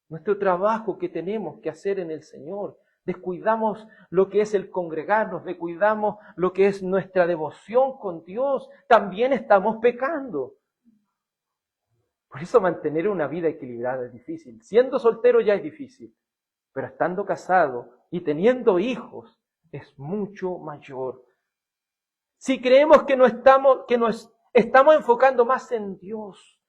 A: nuestro trabajo que tenemos que hacer en el Señor, descuidamos lo que es el congregarnos, descuidamos lo que es nuestra devoción con Dios, también estamos pecando. Por eso mantener una vida equilibrada es difícil. Siendo soltero ya es difícil, pero estando casado y teniendo hijos es mucho mayor. Si creemos que nos estamos enfocando más en Dios,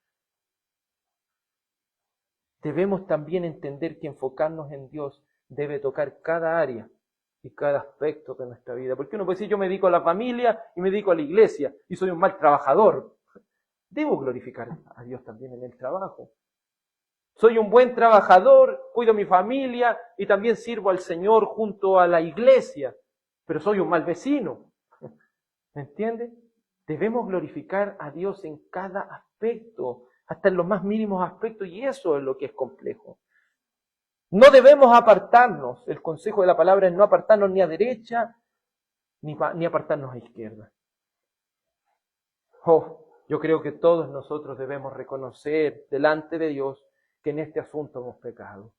A: debemos también entender que enfocarnos en Dios debe tocar cada área y cada aspecto de nuestra vida. Porque uno puede decir, yo me dedico a la familia y me dedico a la iglesia y soy un mal trabajador. Debo glorificar a Dios también en el trabajo. Soy un buen trabajador, cuido a mi familia y también sirvo al Señor junto a la iglesia, pero soy un mal vecino. ¿Me entiende? Debemos glorificar a Dios en cada aspecto, hasta en los más mínimos aspectos, y eso es lo que es complejo. No debemos apartarnos, el consejo de la palabra es no apartarnos ni a derecha, ni apartarnos a izquierda. Yo creo que todos nosotros debemos reconocer delante de Dios que en este asunto hemos pecado.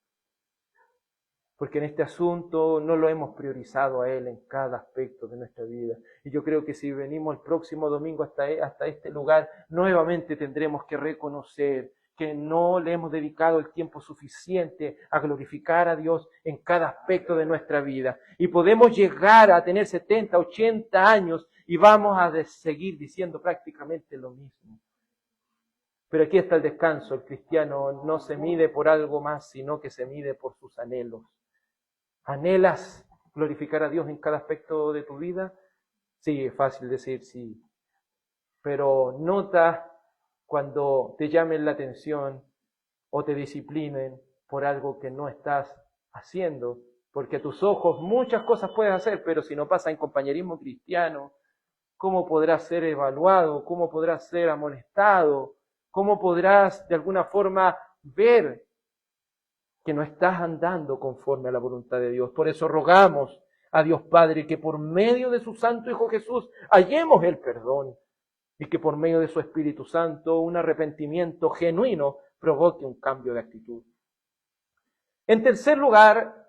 A: Porque en este asunto no lo hemos priorizado a Él en cada aspecto de nuestra vida. Y yo creo que si venimos el próximo domingo hasta este lugar, nuevamente tendremos que reconocer que no le hemos dedicado el tiempo suficiente a glorificar a Dios en cada aspecto de nuestra vida. Y podemos llegar a tener 70, 80 años y vamos a seguir diciendo prácticamente lo mismo. Pero aquí está el descanso. El cristiano no se mide por algo más, sino que se mide por sus anhelos. ¿Anhelas glorificar a Dios en cada aspecto de tu vida? Sí, es fácil decir sí. Pero nota cuando te llamen la atención o te disciplinen por algo que no estás haciendo. Porque a tus ojos muchas cosas puedes hacer, pero si no pasa en compañerismo cristiano, ¿cómo podrás ser evaluado? ¿Cómo podrás ser amonestado? ¿Cómo podrás de alguna forma ver que no estás andando conforme a la voluntad de Dios? Por eso rogamos a Dios Padre que por medio de su Santo Hijo Jesús hallemos el perdón y que por medio de su Espíritu Santo un arrepentimiento genuino provoque un cambio de actitud. En tercer lugar,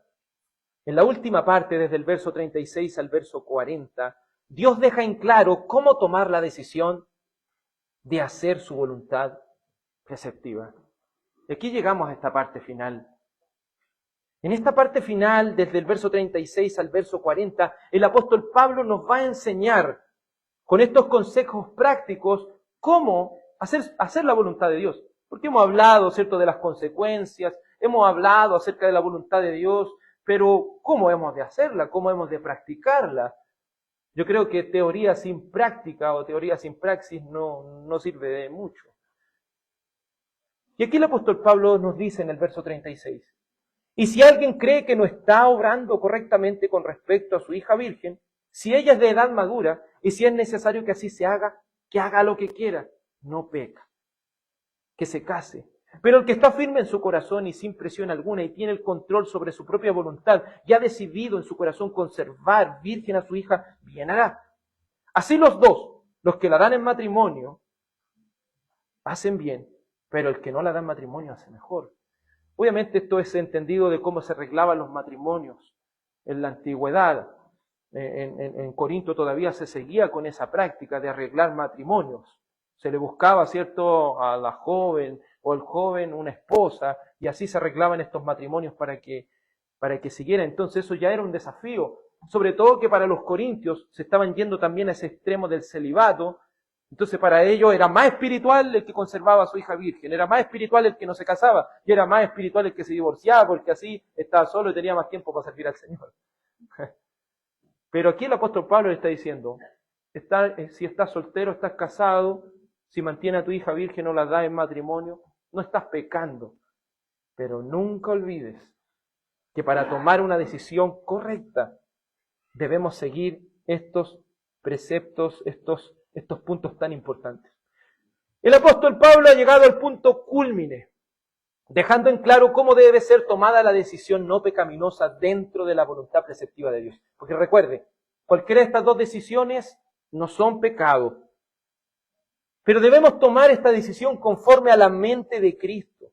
A: en la última parte, desde el verso 36 al verso 40, Dios deja en claro cómo tomar la decisión de hacer su voluntad preceptiva. Y aquí llegamos a esta parte final. En esta parte final, desde el verso 36 al verso 40, el apóstol Pablo nos va a enseñar con estos consejos prácticos cómo hacer la voluntad de Dios. Porque hemos hablado, ¿cierto?, de las consecuencias, hemos hablado acerca de la voluntad de Dios, pero ¿cómo hemos de hacerla? ¿Cómo hemos de practicarla? Yo creo que teoría sin práctica o teoría sin praxis no sirve de mucho. Y aquí el apóstol Pablo nos dice en el verso 36, y si alguien cree que no está obrando correctamente con respecto a su hija virgen, si ella es de edad madura y si es necesario que así se haga, que haga lo que quiera, no peca, que se case. Pero el que está firme en su corazón y sin presión alguna y tiene el control sobre su propia voluntad y ha decidido en su corazón conservar virgen a su hija, bien hará. Así los dos, los que la dan en matrimonio, hacen bien, pero el que no la da en matrimonio hace mejor. Obviamente esto es entendido de cómo se arreglaban los matrimonios en la antigüedad. En Corinto todavía se seguía con esa práctica de arreglar matrimonios. Se le buscaba, ¿cierto?, a la joven o el joven una esposa, y así se arreglaban estos matrimonios para que siguiera. Entonces eso ya era un desafío, sobre todo que para los corintios se estaban yendo también a ese extremo del celibato. Entonces para ellos era más espiritual el que conservaba a su hija virgen, era más espiritual el que no se casaba, y era más espiritual el que se divorciaba, porque así estaba solo y tenía más tiempo para servir al Señor. Pero aquí el apóstol Pablo le está diciendo, si estás soltero, estás casado, si mantienes a tu hija virgen o la das en matrimonio, no estás pecando. Pero nunca olvides que para tomar una decisión correcta debemos seguir estos preceptos, estos puntos tan importantes. El apóstol Pablo ha llegado al punto cúlmine, dejando en claro cómo debe ser tomada la decisión no pecaminosa dentro de la voluntad preceptiva de Dios. Porque recuerde, cualquiera de estas dos decisiones no son pecado, pero debemos tomar esta decisión conforme a la mente de Cristo.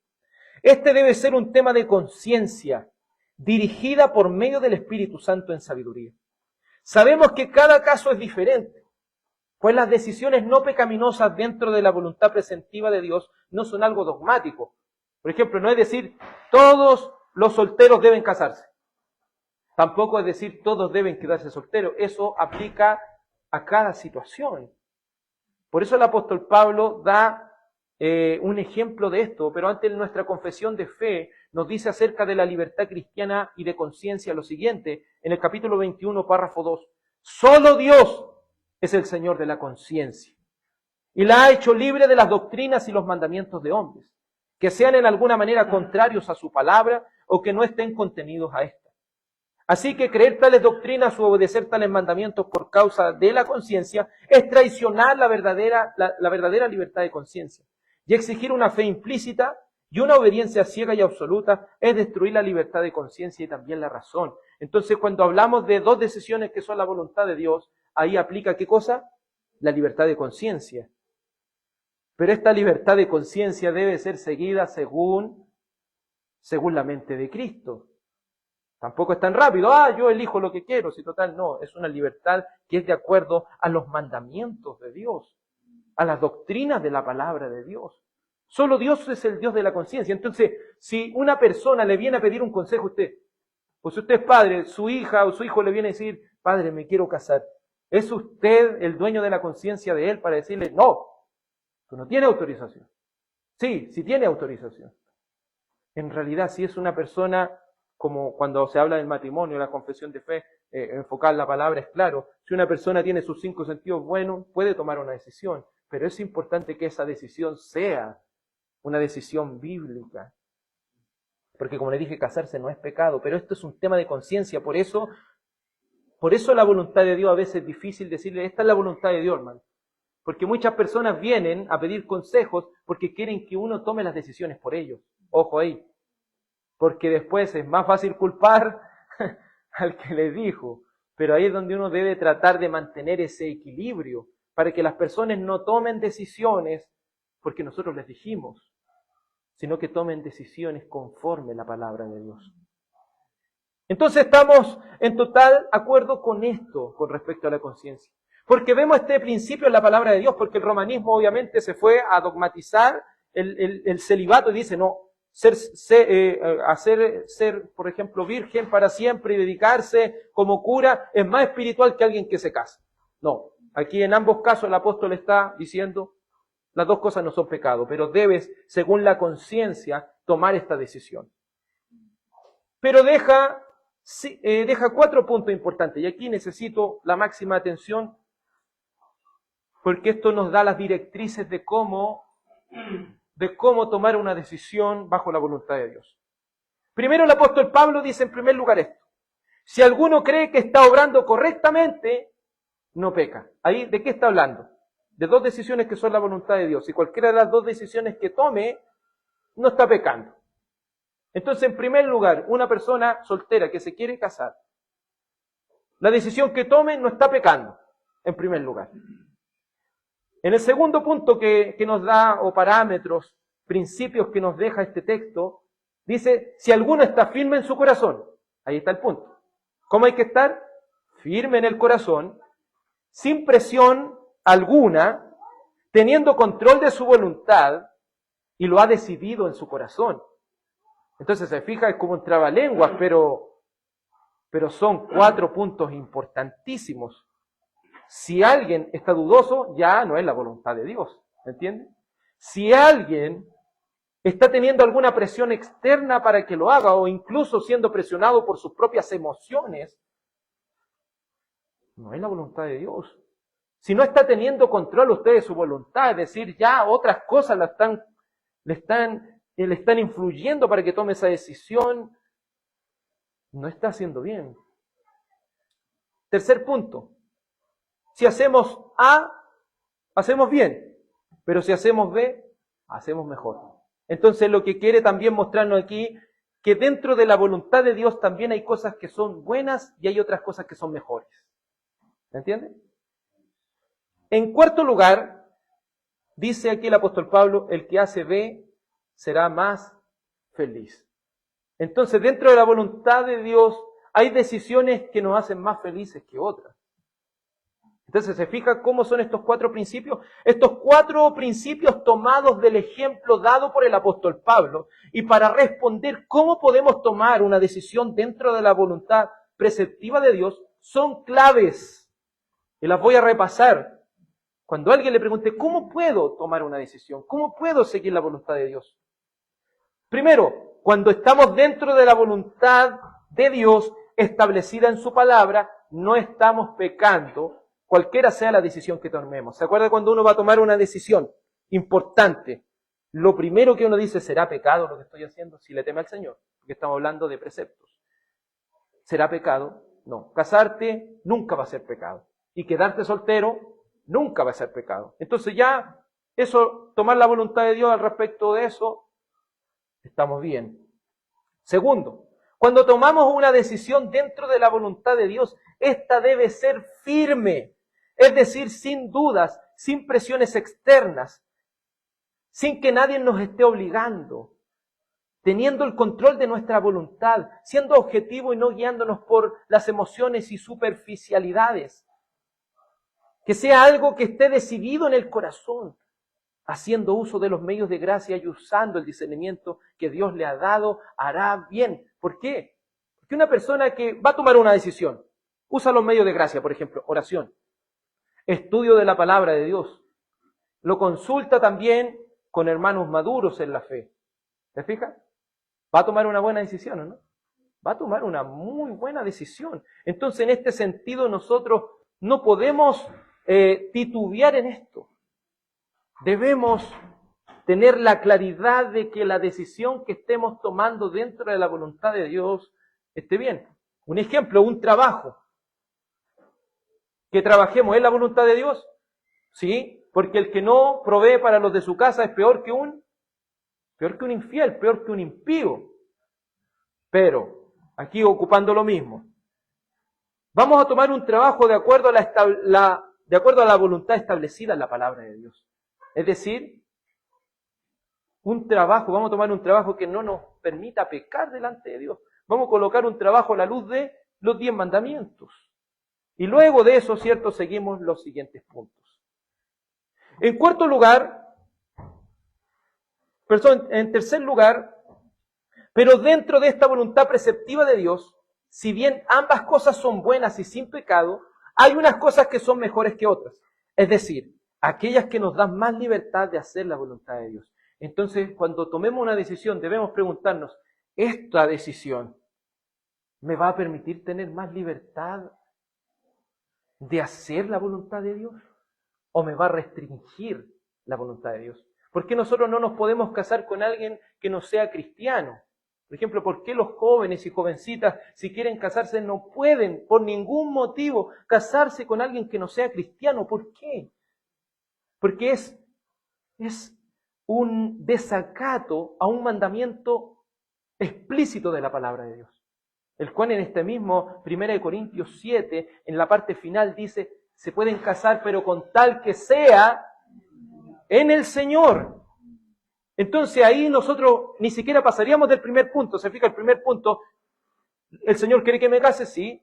A: Este debe ser un tema de conciencia, dirigida por medio del Espíritu Santo en sabiduría. Sabemos que cada caso es diferente, pues las decisiones no pecaminosas dentro de la voluntad preceptiva de Dios no son algo dogmático. Por ejemplo, no es decir, todos los solteros deben casarse. Tampoco es decir, todos deben quedarse solteros. Eso aplica a cada situación. Por eso el apóstol Pablo da un ejemplo de esto, pero antes de nuestra confesión de fe nos dice acerca de la libertad cristiana y de conciencia lo siguiente, en el capítulo 21, párrafo 2. Solo Dios es el Señor de la conciencia y la ha hecho libre de las doctrinas y los mandamientos de hombres, que sean en alguna manera contrarios a su palabra o que no estén contenidos a esta. Así que creer tales doctrinas o obedecer tales mandamientos por causa de la conciencia es traicionar la verdadera libertad de conciencia. Y exigir una fe implícita y una obediencia ciega y absoluta es destruir la libertad de conciencia y también la razón. Entonces, cuando hablamos de dos decisiones que son la voluntad de Dios, ahí aplica ¿qué cosa? La libertad de conciencia. Pero esta libertad de conciencia debe ser seguida según la mente de Cristo. Tampoco es tan rápido, yo elijo lo que quiero, si total no, es una libertad que es de acuerdo a los mandamientos de Dios, a las doctrinas de la palabra de Dios. Solo Dios es el Dios de la conciencia. Entonces, si una persona le viene a pedir un consejo a usted, o si usted es padre, su hija o su hijo le viene a decir, padre, me quiero casar, ¿es usted el dueño de la conciencia de él para decirle, no, tú no tienes autorización? Sí tiene autorización. En realidad, si es una persona, como cuando se habla del matrimonio, la confesión de fe, enfocar la palabra es claro, si una persona tiene sus 5 sentidos buenos, puede tomar una decisión, pero es importante que esa decisión sea una decisión bíblica. Porque como le dije, casarse no es pecado, pero esto es un tema de conciencia, por eso la voluntad de Dios a veces es difícil decirle, esta es la voluntad de Dios, hermano. Porque muchas personas vienen a pedir consejos porque quieren que uno tome las decisiones por ellos. Ojo ahí. Porque después es más fácil culpar al que le dijo. Pero ahí es donde uno debe tratar de mantener ese equilibrio para que las personas no tomen decisiones porque nosotros les dijimos, sino que tomen decisiones conforme la palabra de Dios. Entonces estamos en total acuerdo con esto con respecto a la conciencia. Porque vemos este principio en la palabra de Dios, porque el romanismo obviamente se fue a dogmatizar el celibato y dice, no, ser, por ejemplo, virgen para siempre y dedicarse como cura es más espiritual que alguien que se casa. No, aquí en ambos casos el apóstol está diciendo, las dos cosas no son pecado, pero debes, según la conciencia, tomar esta decisión. Pero deja 4 puntos importantes, y aquí necesito la máxima atención, porque esto nos da las directrices de cómo tomar una decisión bajo la voluntad de Dios. Primero el apóstol Pablo dice en primer lugar esto: si alguno cree que está obrando correctamente, no peca. Ahí, ¿de qué está hablando? De 2 decisiones que son la voluntad de Dios. Y cualquiera de las 2 decisiones que tome, no está pecando. Entonces, en primer lugar, una persona soltera que se quiere casar, la decisión que tome no está pecando, en primer lugar. En el segundo punto que nos da, o parámetros, principios que nos deja este texto, dice, si alguno está firme en su corazón, ahí está el punto. ¿Cómo hay que estar? Firme en el corazón, sin presión alguna, teniendo control de su voluntad, y lo ha decidido en su corazón. Entonces se fija, es como un trabalenguas, pero son 4 puntos importantísimos. Si alguien está dudoso, ya no es la voluntad de Dios, ¿me entiende? Si alguien está teniendo alguna presión externa para que lo haga, o incluso siendo presionado por sus propias emociones, no es la voluntad de Dios. Si no está teniendo control usted de su voluntad, es decir, ya otras cosas le están influyendo para que tome esa decisión, no está haciendo bien. Tercer punto, si hacemos A, hacemos bien, pero si hacemos B, hacemos mejor. Entonces lo que quiere también mostrarnos aquí, que dentro de la voluntad de Dios también hay cosas que son buenas y hay otras cosas que son mejores. ¿Me entiende? En cuarto lugar, dice aquí el apóstol Pablo, el que hace B será más feliz. Entonces, dentro de la voluntad de Dios hay decisiones que nos hacen más felices que otras. Entonces, ¿se fija cómo son estos 4 principios? Estos 4 principios tomados del ejemplo dado por el apóstol Pablo, y para responder cómo podemos tomar una decisión dentro de la voluntad preceptiva de Dios, son claves. Y las voy a repasar. Cuando alguien le pregunte, ¿cómo puedo tomar una decisión? ¿Cómo puedo seguir la voluntad de Dios? Primero, cuando estamos dentro de la voluntad de Dios establecida en su palabra, no estamos pecando, cualquiera sea la decisión que tomemos. ¿Se acuerda cuando uno va a tomar una decisión importante? Lo primero que uno dice, ¿será pecado lo que estoy haciendo? Si le teme al Señor, porque estamos hablando de preceptos. ¿Será pecado? No. Casarte nunca va a ser pecado. Y quedarte soltero nunca va a ser pecado. Entonces ya, eso, tomar la voluntad de Dios al respecto de eso, estamos bien. Segundo, cuando tomamos una decisión dentro de la voluntad de Dios, esta debe ser firme, es decir, sin dudas, sin presiones externas, sin que nadie nos esté obligando, teniendo el control de nuestra voluntad, siendo objetivo y no guiándonos por las emociones y superficialidades. Que sea algo que esté decidido en el corazón, haciendo uso de los medios de gracia y usando el discernimiento que Dios le ha dado, hará bien. ¿Por qué? Porque una persona que va a tomar una decisión, usa los medios de gracia, por ejemplo, oración, estudio de la palabra de Dios, lo consulta también con hermanos maduros en la fe. ¿Te fijas? Va a tomar una buena decisión, ¿o no? Va a tomar una muy buena decisión. Entonces, en este sentido, nosotros no podemos titubear en esto. Debemos tener la claridad de que la decisión que estemos tomando dentro de la voluntad de Dios esté bien. Un ejemplo, un trabajo. Que trabajemos en la voluntad de Dios, ¿sí? Porque el que no provee para los de su casa es peor que un infiel, peor que un impío. Pero, aquí ocupando lo mismo, vamos a tomar un trabajo de acuerdo a la voluntad establecida en la palabra de Dios. Es decir, vamos a tomar un trabajo que no nos permita pecar delante de Dios. Vamos a colocar un trabajo a la luz de los 10 mandamientos. Y luego de eso, ¿cierto?, seguimos los siguientes puntos. En tercer lugar, pero dentro de esta voluntad preceptiva de Dios, si bien ambas cosas son buenas y sin pecado, hay unas cosas que son mejores que otras. Es decir, aquellas que nos dan más libertad de hacer la voluntad de Dios. Entonces, cuando tomemos una decisión, debemos preguntarnos, ¿esta decisión me va a permitir tener más libertad de hacer la voluntad de Dios? ¿O me va a restringir la voluntad de Dios? ¿Por qué nosotros no nos podemos casar con alguien que no sea cristiano? Por ejemplo, ¿por qué los jóvenes y jovencitas, si quieren casarse, no pueden por ningún motivo casarse con alguien que no sea cristiano? ¿Por qué? Porque es un desacato a un mandamiento explícito de la palabra de Dios. El cual en este mismo 1 Corintios 7, en la parte final dice, se pueden casar pero con tal que sea en el Señor. Entonces ahí nosotros ni siquiera pasaríamos del primer punto. ¿Se fija? El primer punto, ¿el Señor quiere que me case? Sí.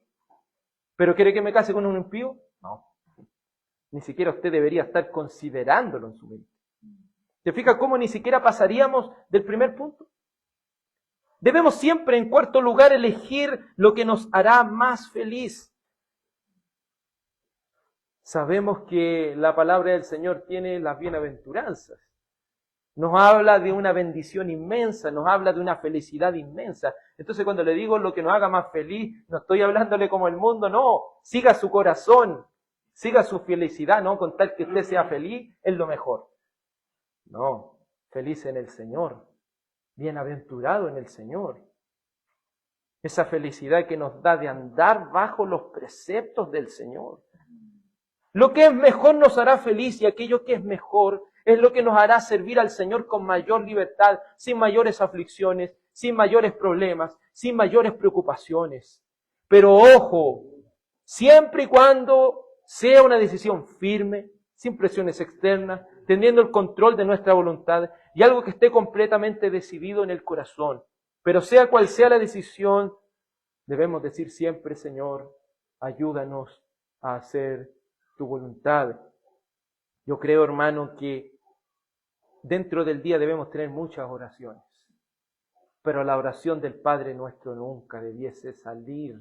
A: ¿Pero quiere que me case con un impío? No. Ni siquiera usted debería estar considerándolo en su mente. ¿Se fija cómo ni siquiera pasaríamos del primer punto? Debemos siempre, en cuarto lugar, elegir lo que nos hará más feliz. Sabemos que la palabra del Señor tiene las bienaventuranzas. nos habla de una bendición inmensa, nos habla de una felicidad inmensa. Entonces cuando le digo lo que nos haga más feliz, no estoy hablándole como el mundo, no, siga su corazón, siga su felicidad, no, con tal que usted sea feliz, es lo mejor. No, feliz en el Señor, bienaventurado en el Señor. Esa felicidad que nos da de andar bajo los preceptos del Señor. Lo que es mejor nos hará feliz y aquello que es mejor es lo que nos hará servir al Señor con mayor libertad, sin mayores aflicciones, sin mayores problemas, sin mayores preocupaciones. Pero ojo, siempre y cuando sea una decisión firme, sin presiones externas, teniendo el control de nuestra voluntad y algo que esté completamente decidido en el corazón. Pero sea cual sea la decisión, debemos decir siempre, Señor, ayúdanos a hacer tu voluntad. Yo creo, hermano, que dentro del día debemos tener muchas oraciones, pero la oración del Padre nuestro nunca debiese salir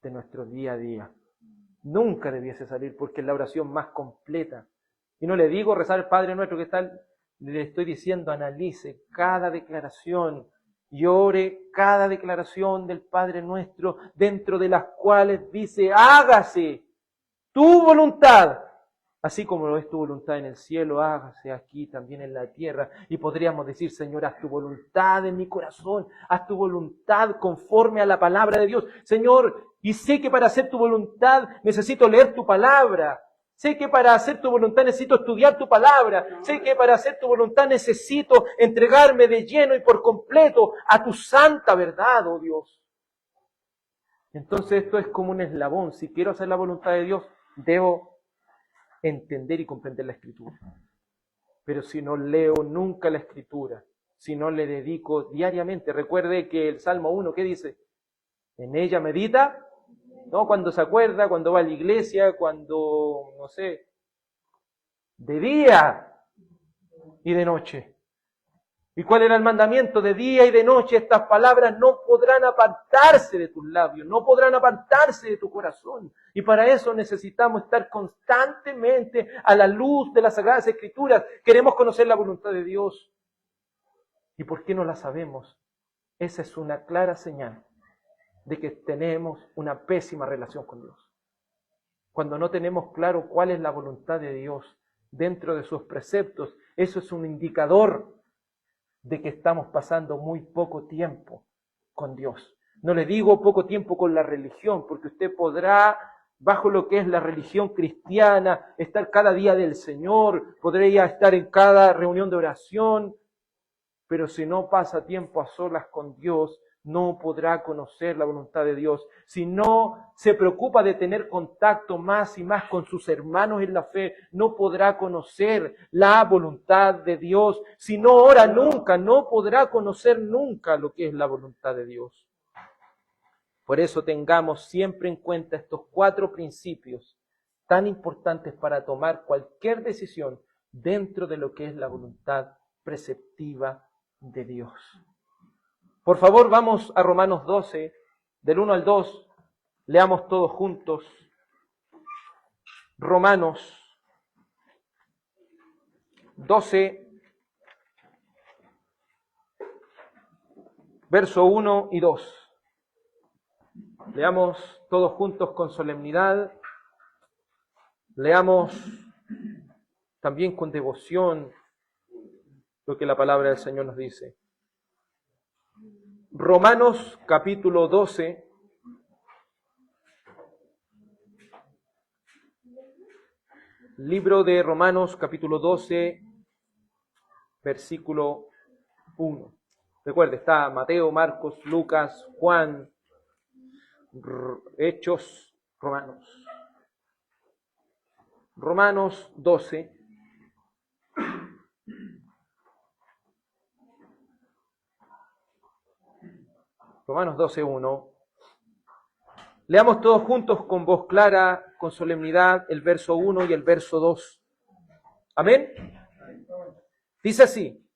A: de nuestro día a día. Nunca debiese salir, porque es la oración más completa. Y no le digo rezar al Padre nuestro que está, le estoy diciendo, analice cada declaración y ore cada declaración del Padre nuestro, dentro de las cuales dice, hágase tu voluntad, así como lo es tu voluntad en el cielo, hágase aquí también en la tierra. Y podríamos decir, Señor, haz tu voluntad en mi corazón, haz tu voluntad conforme a la palabra de Dios. Señor, y sé que para hacer tu voluntad necesito leer tu palabra. Sé que para hacer tu voluntad necesito estudiar tu palabra. Sé que para hacer tu voluntad necesito entregarme de lleno y por completo a tu santa verdad, oh Dios. Entonces esto es como un eslabón. Si quiero hacer la voluntad de Dios, debo entender y comprender la Escritura. Pero si no leo nunca la Escritura, si no le dedico diariamente, recuerde que el Salmo 1, ¿qué dice? En ella medita, ¿no? Cuando se acuerda, cuando va a la iglesia, cuando, no sé, de día y de noche. ¿Y cuál era el mandamiento? De día y de noche estas palabras no podrán apartarse de tus labios, no podrán apartarse de tu corazón. Y para eso necesitamos estar constantemente a la luz de las Sagradas Escrituras. Queremos conocer la voluntad de Dios. ¿Y por qué no la sabemos? Esa es una clara señal de que tenemos una pésima relación con Dios. Cuando no tenemos claro cuál es la voluntad de Dios dentro de sus preceptos, eso es un indicador de que estamos pasando muy poco tiempo con Dios. No le digo poco tiempo con la religión, porque usted podrá, bajo lo que es la religión cristiana, estar cada día del Señor, podría estar en cada reunión de oración, pero si no pasa tiempo a solas con Dios, no podrá conocer la voluntad de Dios. Si no se preocupa de tener contacto más y más con sus hermanos en la fe, no podrá conocer la voluntad de Dios. Si no ora nunca, no podrá conocer nunca lo que es la voluntad de Dios. Por eso tengamos siempre en cuenta estos 4 principios tan importantes para tomar cualquier decisión dentro de lo que es la voluntad preceptiva de Dios. Por favor, vamos a Romanos 12, del 1 al 2, leamos todos juntos. Romanos 12, verso 1 y 2. Leamos todos juntos con solemnidad, leamos también con devoción lo que la palabra del Señor nos dice. Romanos capítulo 12, libro de Romanos capítulo 12, versículo 1. Recuerde, está Mateo, Marcos, Lucas, Juan, Hechos, Romanos. Romanos 12. Romanos 12:1. Leamos todos juntos con voz clara, con solemnidad, el verso 1 y el verso 2. Amén. Dice así: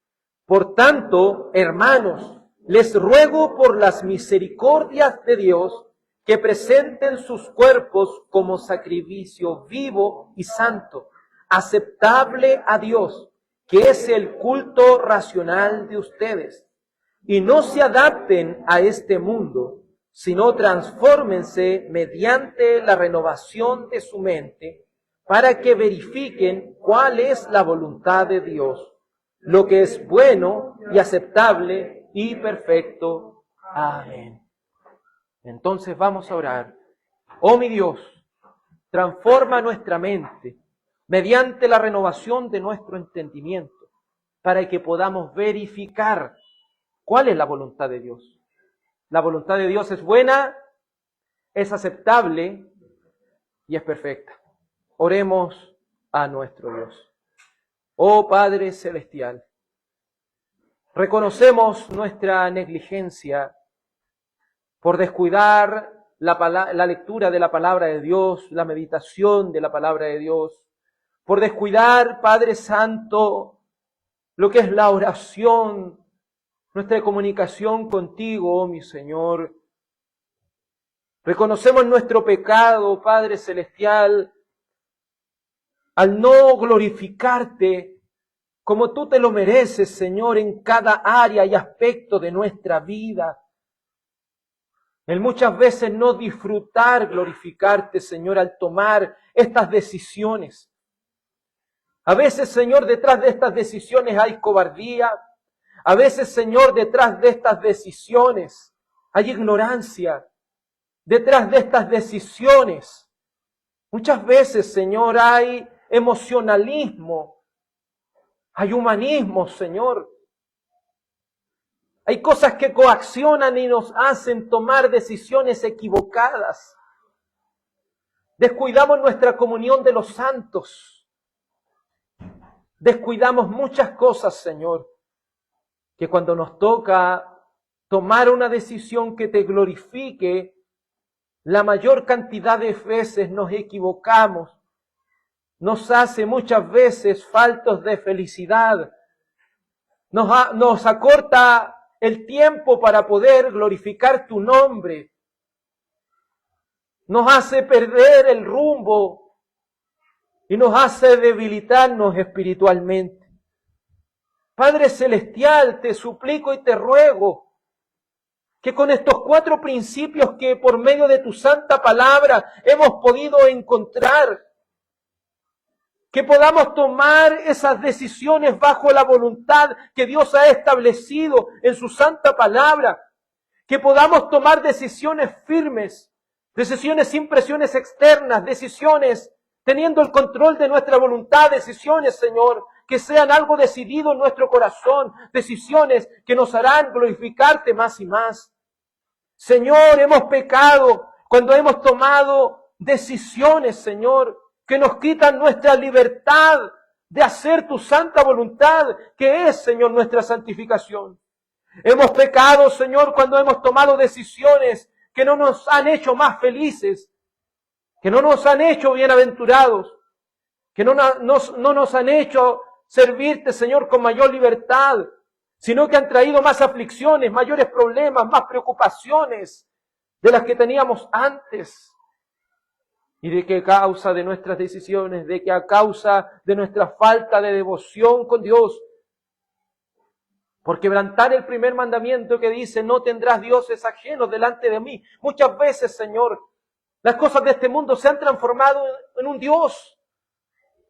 A: por tanto, hermanos, les ruego por las misericordias de Dios que presenten sus cuerpos como sacrificio vivo y santo, aceptable a Dios, que es el culto racional de ustedes, y no se adapten a este mundo, sino transfórmense mediante la renovación de su mente, para que verifiquen cuál es la voluntad de Dios, lo que es bueno y aceptable y perfecto. Amén. Entonces vamos a orar. Oh mi Dios, transforma nuestra mente mediante la renovación de nuestro entendimiento, para que podamos verificar cuál es la voluntad de Dios. La voluntad de Dios es buena, es aceptable y es perfecta. Oremos a nuestro Dios. Oh Padre Celestial, reconocemos nuestra negligencia por descuidar la lectura de la palabra de Dios, la meditación de la palabra de Dios, por descuidar, Padre Santo, lo que es la oración, nuestra comunicación contigo, oh mi Señor. Reconocemos nuestro pecado, Padre Celestial, al no glorificarte como tú te lo mereces, Señor, en cada área y aspecto de nuestra vida. El muchas veces no disfrutar glorificarte, Señor, al tomar estas decisiones. A veces, Señor, detrás de estas decisiones hay cobardía. A veces, Señor, detrás de estas decisiones hay ignorancia. Detrás de estas decisiones, muchas veces, Señor, hay emocionalismo. Hay humanismo, Señor. Hay cosas que coaccionan y nos hacen tomar decisiones equivocadas. Descuidamos nuestra comunión de los santos. Descuidamos muchas cosas, Señor, que cuando nos toca tomar una decisión que te glorifique, la mayor cantidad de veces nos equivocamos. Nos hace muchas veces faltos de felicidad. Nos acorta el tiempo para poder glorificar tu nombre. Nos hace perder el rumbo y nos hace debilitarnos espiritualmente. Padre Celestial, te suplico y te ruego que con estos 4 principios que por medio de tu santa palabra hemos podido encontrar, que podamos tomar esas decisiones bajo la voluntad que Dios ha establecido en su santa palabra, que podamos tomar decisiones firmes, decisiones sin presiones externas, decisiones teniendo el control de nuestra voluntad, decisiones, Señor, que sean algo decidido en nuestro corazón, decisiones que nos harán glorificarte más y más. Señor, hemos pecado cuando hemos tomado decisiones, Señor, que nos quitan nuestra libertad de hacer tu santa voluntad, que es, Señor, nuestra santificación. Hemos pecado, Señor, cuando hemos tomado decisiones que no nos han hecho más felices, que no nos han hecho bienaventurados, que no nos han hecho servirte, Señor, con mayor libertad, sino que han traído más aflicciones, mayores problemas, más preocupaciones de las que teníamos antes. Y de que a causa de nuestras decisiones, de que a causa de nuestra falta de devoción con Dios, por quebrantar el primer mandamiento que dice, no tendrás dioses ajenos delante de mí. Muchas veces, Señor, las cosas de este mundo se han transformado en un Dios,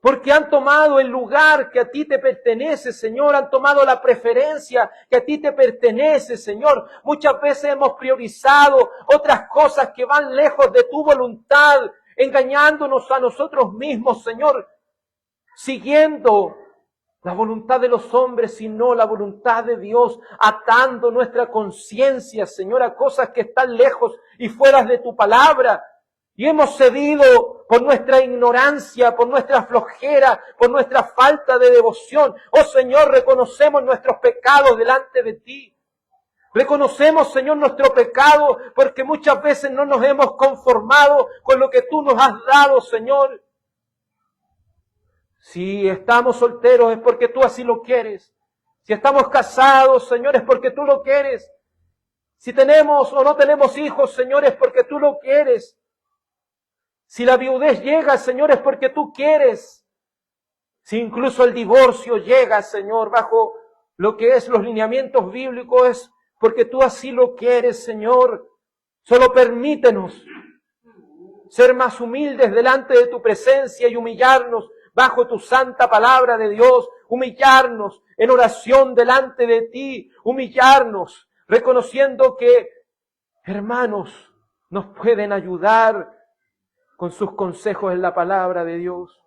A: porque han tomado el lugar que a ti te pertenece, Señor, han tomado la preferencia que a ti te pertenece, Señor. Muchas veces hemos priorizado otras cosas que van lejos de tu voluntad, engañándonos a nosotros mismos, Señor, siguiendo la voluntad de los hombres y no la voluntad de Dios, atando nuestra conciencia, Señor, a cosas que están lejos y fuera de tu palabra. Y hemos cedido por nuestra ignorancia, por nuestra flojera, por nuestra falta de devoción. Oh Señor, reconocemos nuestros pecados delante de ti. Reconocemos, Señor, nuestro pecado porque muchas veces no nos hemos conformado con lo que tú nos has dado, Señor. Si estamos solteros es porque tú así lo quieres. Si estamos casados, Señor, es porque tú lo quieres. Si tenemos o no tenemos hijos, Señor, es porque tú lo quieres. Si la viudez llega, Señor, es porque tú quieres. Si incluso el divorcio llega, Señor, bajo lo que es los lineamientos bíblicos, es porque tú así lo quieres, Señor. Solo permítenos ser más humildes delante de tu presencia y humillarnos bajo tu santa palabra de Dios, humillarnos en oración delante de ti, humillarnos, reconociendo que hermanos nos pueden ayudar con sus consejos en la palabra de Dios.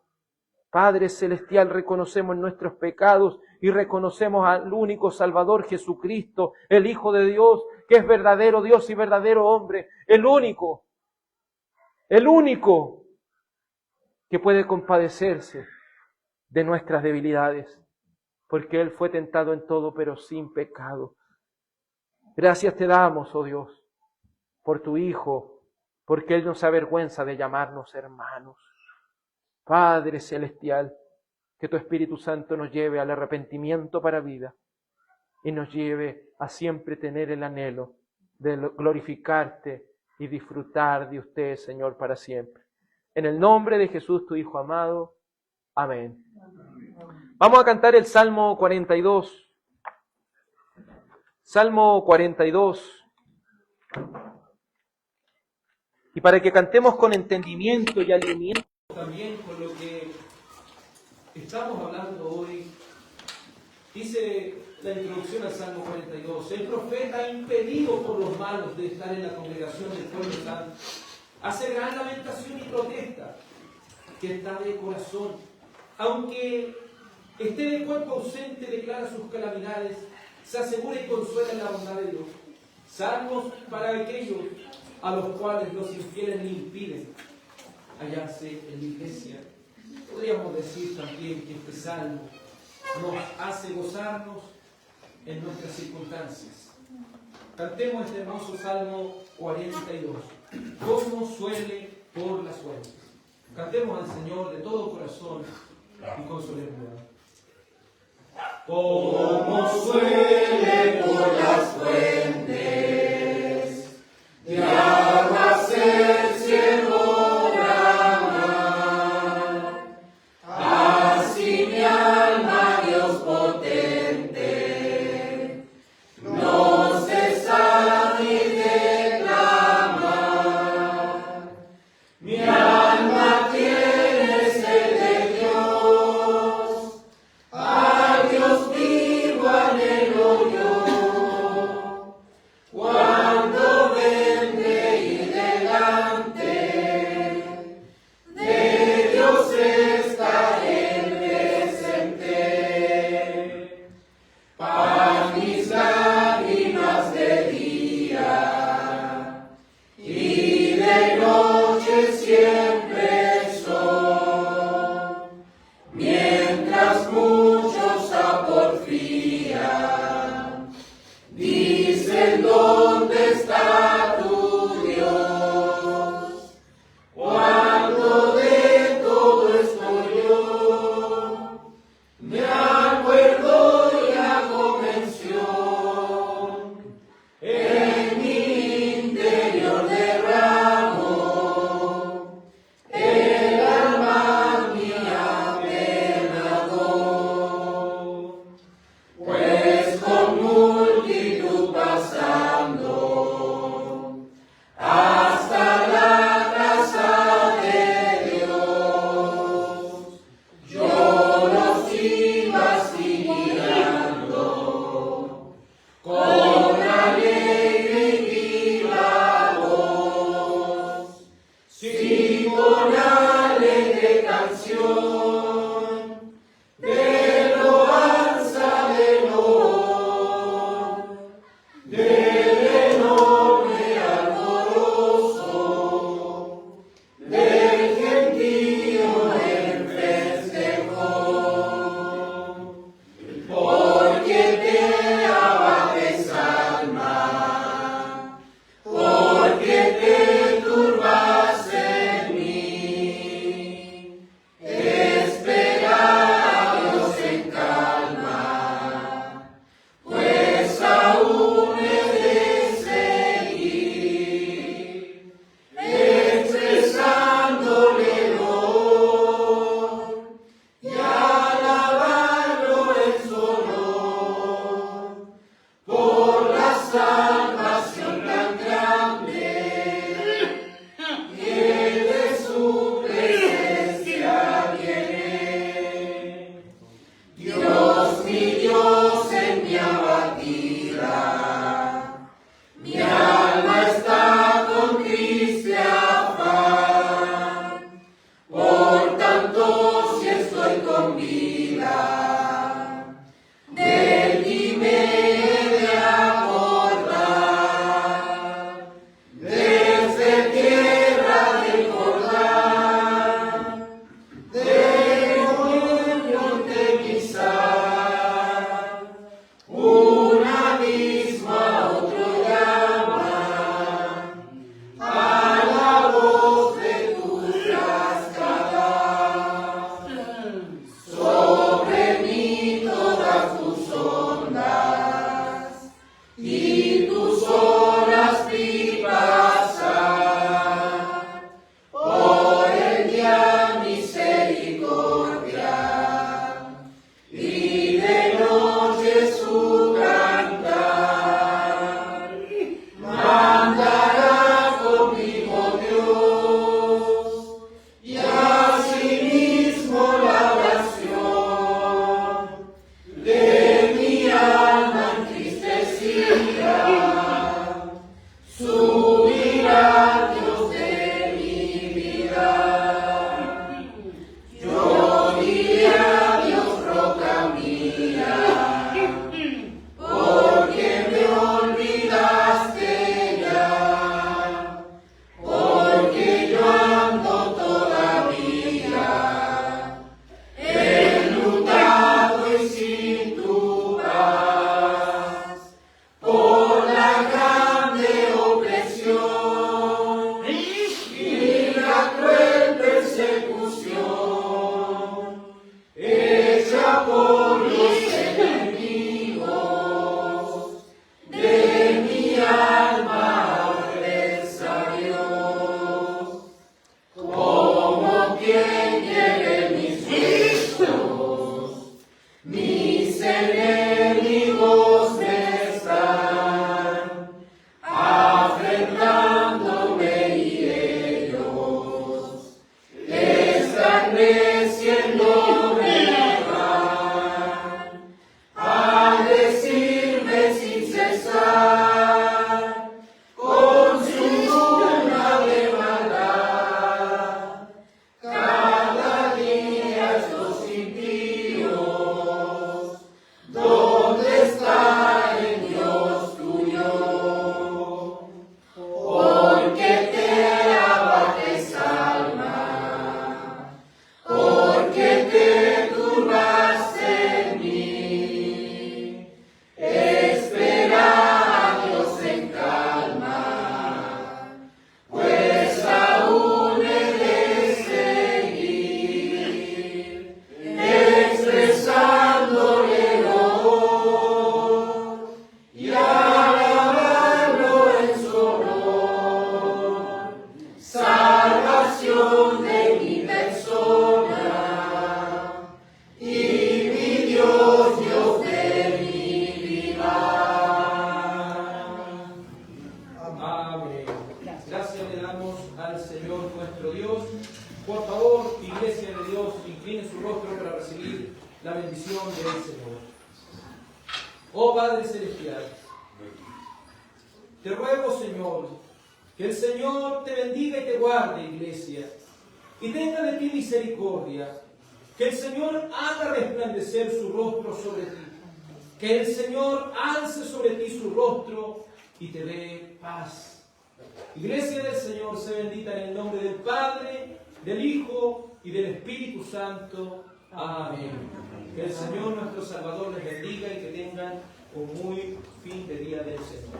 A: Padre Celestial, reconocemos nuestros pecados y reconocemos al único Salvador Jesucristo, el Hijo de Dios, que es verdadero Dios y verdadero hombre, el único que puede compadecerse de nuestras debilidades, porque Él fue tentado en todo, pero sin pecado. Gracias te damos, oh Dios, por tu Hijo, porque Él no se avergüenza de llamarnos hermanos. Padre Celestial, que tu Espíritu Santo nos lleve al arrepentimiento para vida y nos lleve a siempre tener el anhelo de glorificarte y disfrutar de usted, Señor, para siempre. En el nombre de Jesús, tu Hijo amado. Amén. Vamos a cantar el Salmo 42. Salmo 42. Y para que cantemos con entendimiento y alineamiento también con lo que estamos hablando hoy, dice la introducción al Salmo 42, el profeta, impedido por los malos de estar en la congregación del pueblo santo, hace gran lamentación y protesta, que está de corazón, aunque esté de cuerpo ausente, declara sus calamidades, se asegura y consuela en la bondad de Dios. Salmos para aquellos a los cuales los infieles le impiden hallarse en la iglesia. Podríamos decir también que este salmo nos hace gozarnos en nuestras circunstancias. Cantemos este hermoso Salmo 42, como suele por las fuentes. Cantemos al Señor de todo corazón y con solemnidad.
B: Como suele por las fuentes de aguas el cielo brama, así mi alma, Dios potente, no cesa ni declama. Mi alma tiene sed de Dios, al Dios vivo anhelo yo. Cuando vende y delante de Dios estaré presente, para mis lágrimas de día y de noche siempre son, mientras muchos aporfían, dicen ¿dónde está tu Dios? Cuando de todo estoy yo, me acuerdo y hago
C: bendición del Señor. Oh Padre Celestial, te ruego, Señor, que el Señor te bendiga y te guarde, Iglesia, y tenga de ti misericordia, que el Señor haga resplandecer su rostro sobre ti, que el Señor alce sobre ti su rostro y te dé paz. Iglesia del Señor, se bendita en el nombre del Padre, del Hijo y del Espíritu Santo. Amén. Que el Señor nuestro Salvador les bendiga y que tengan un muy fin de día del Señor.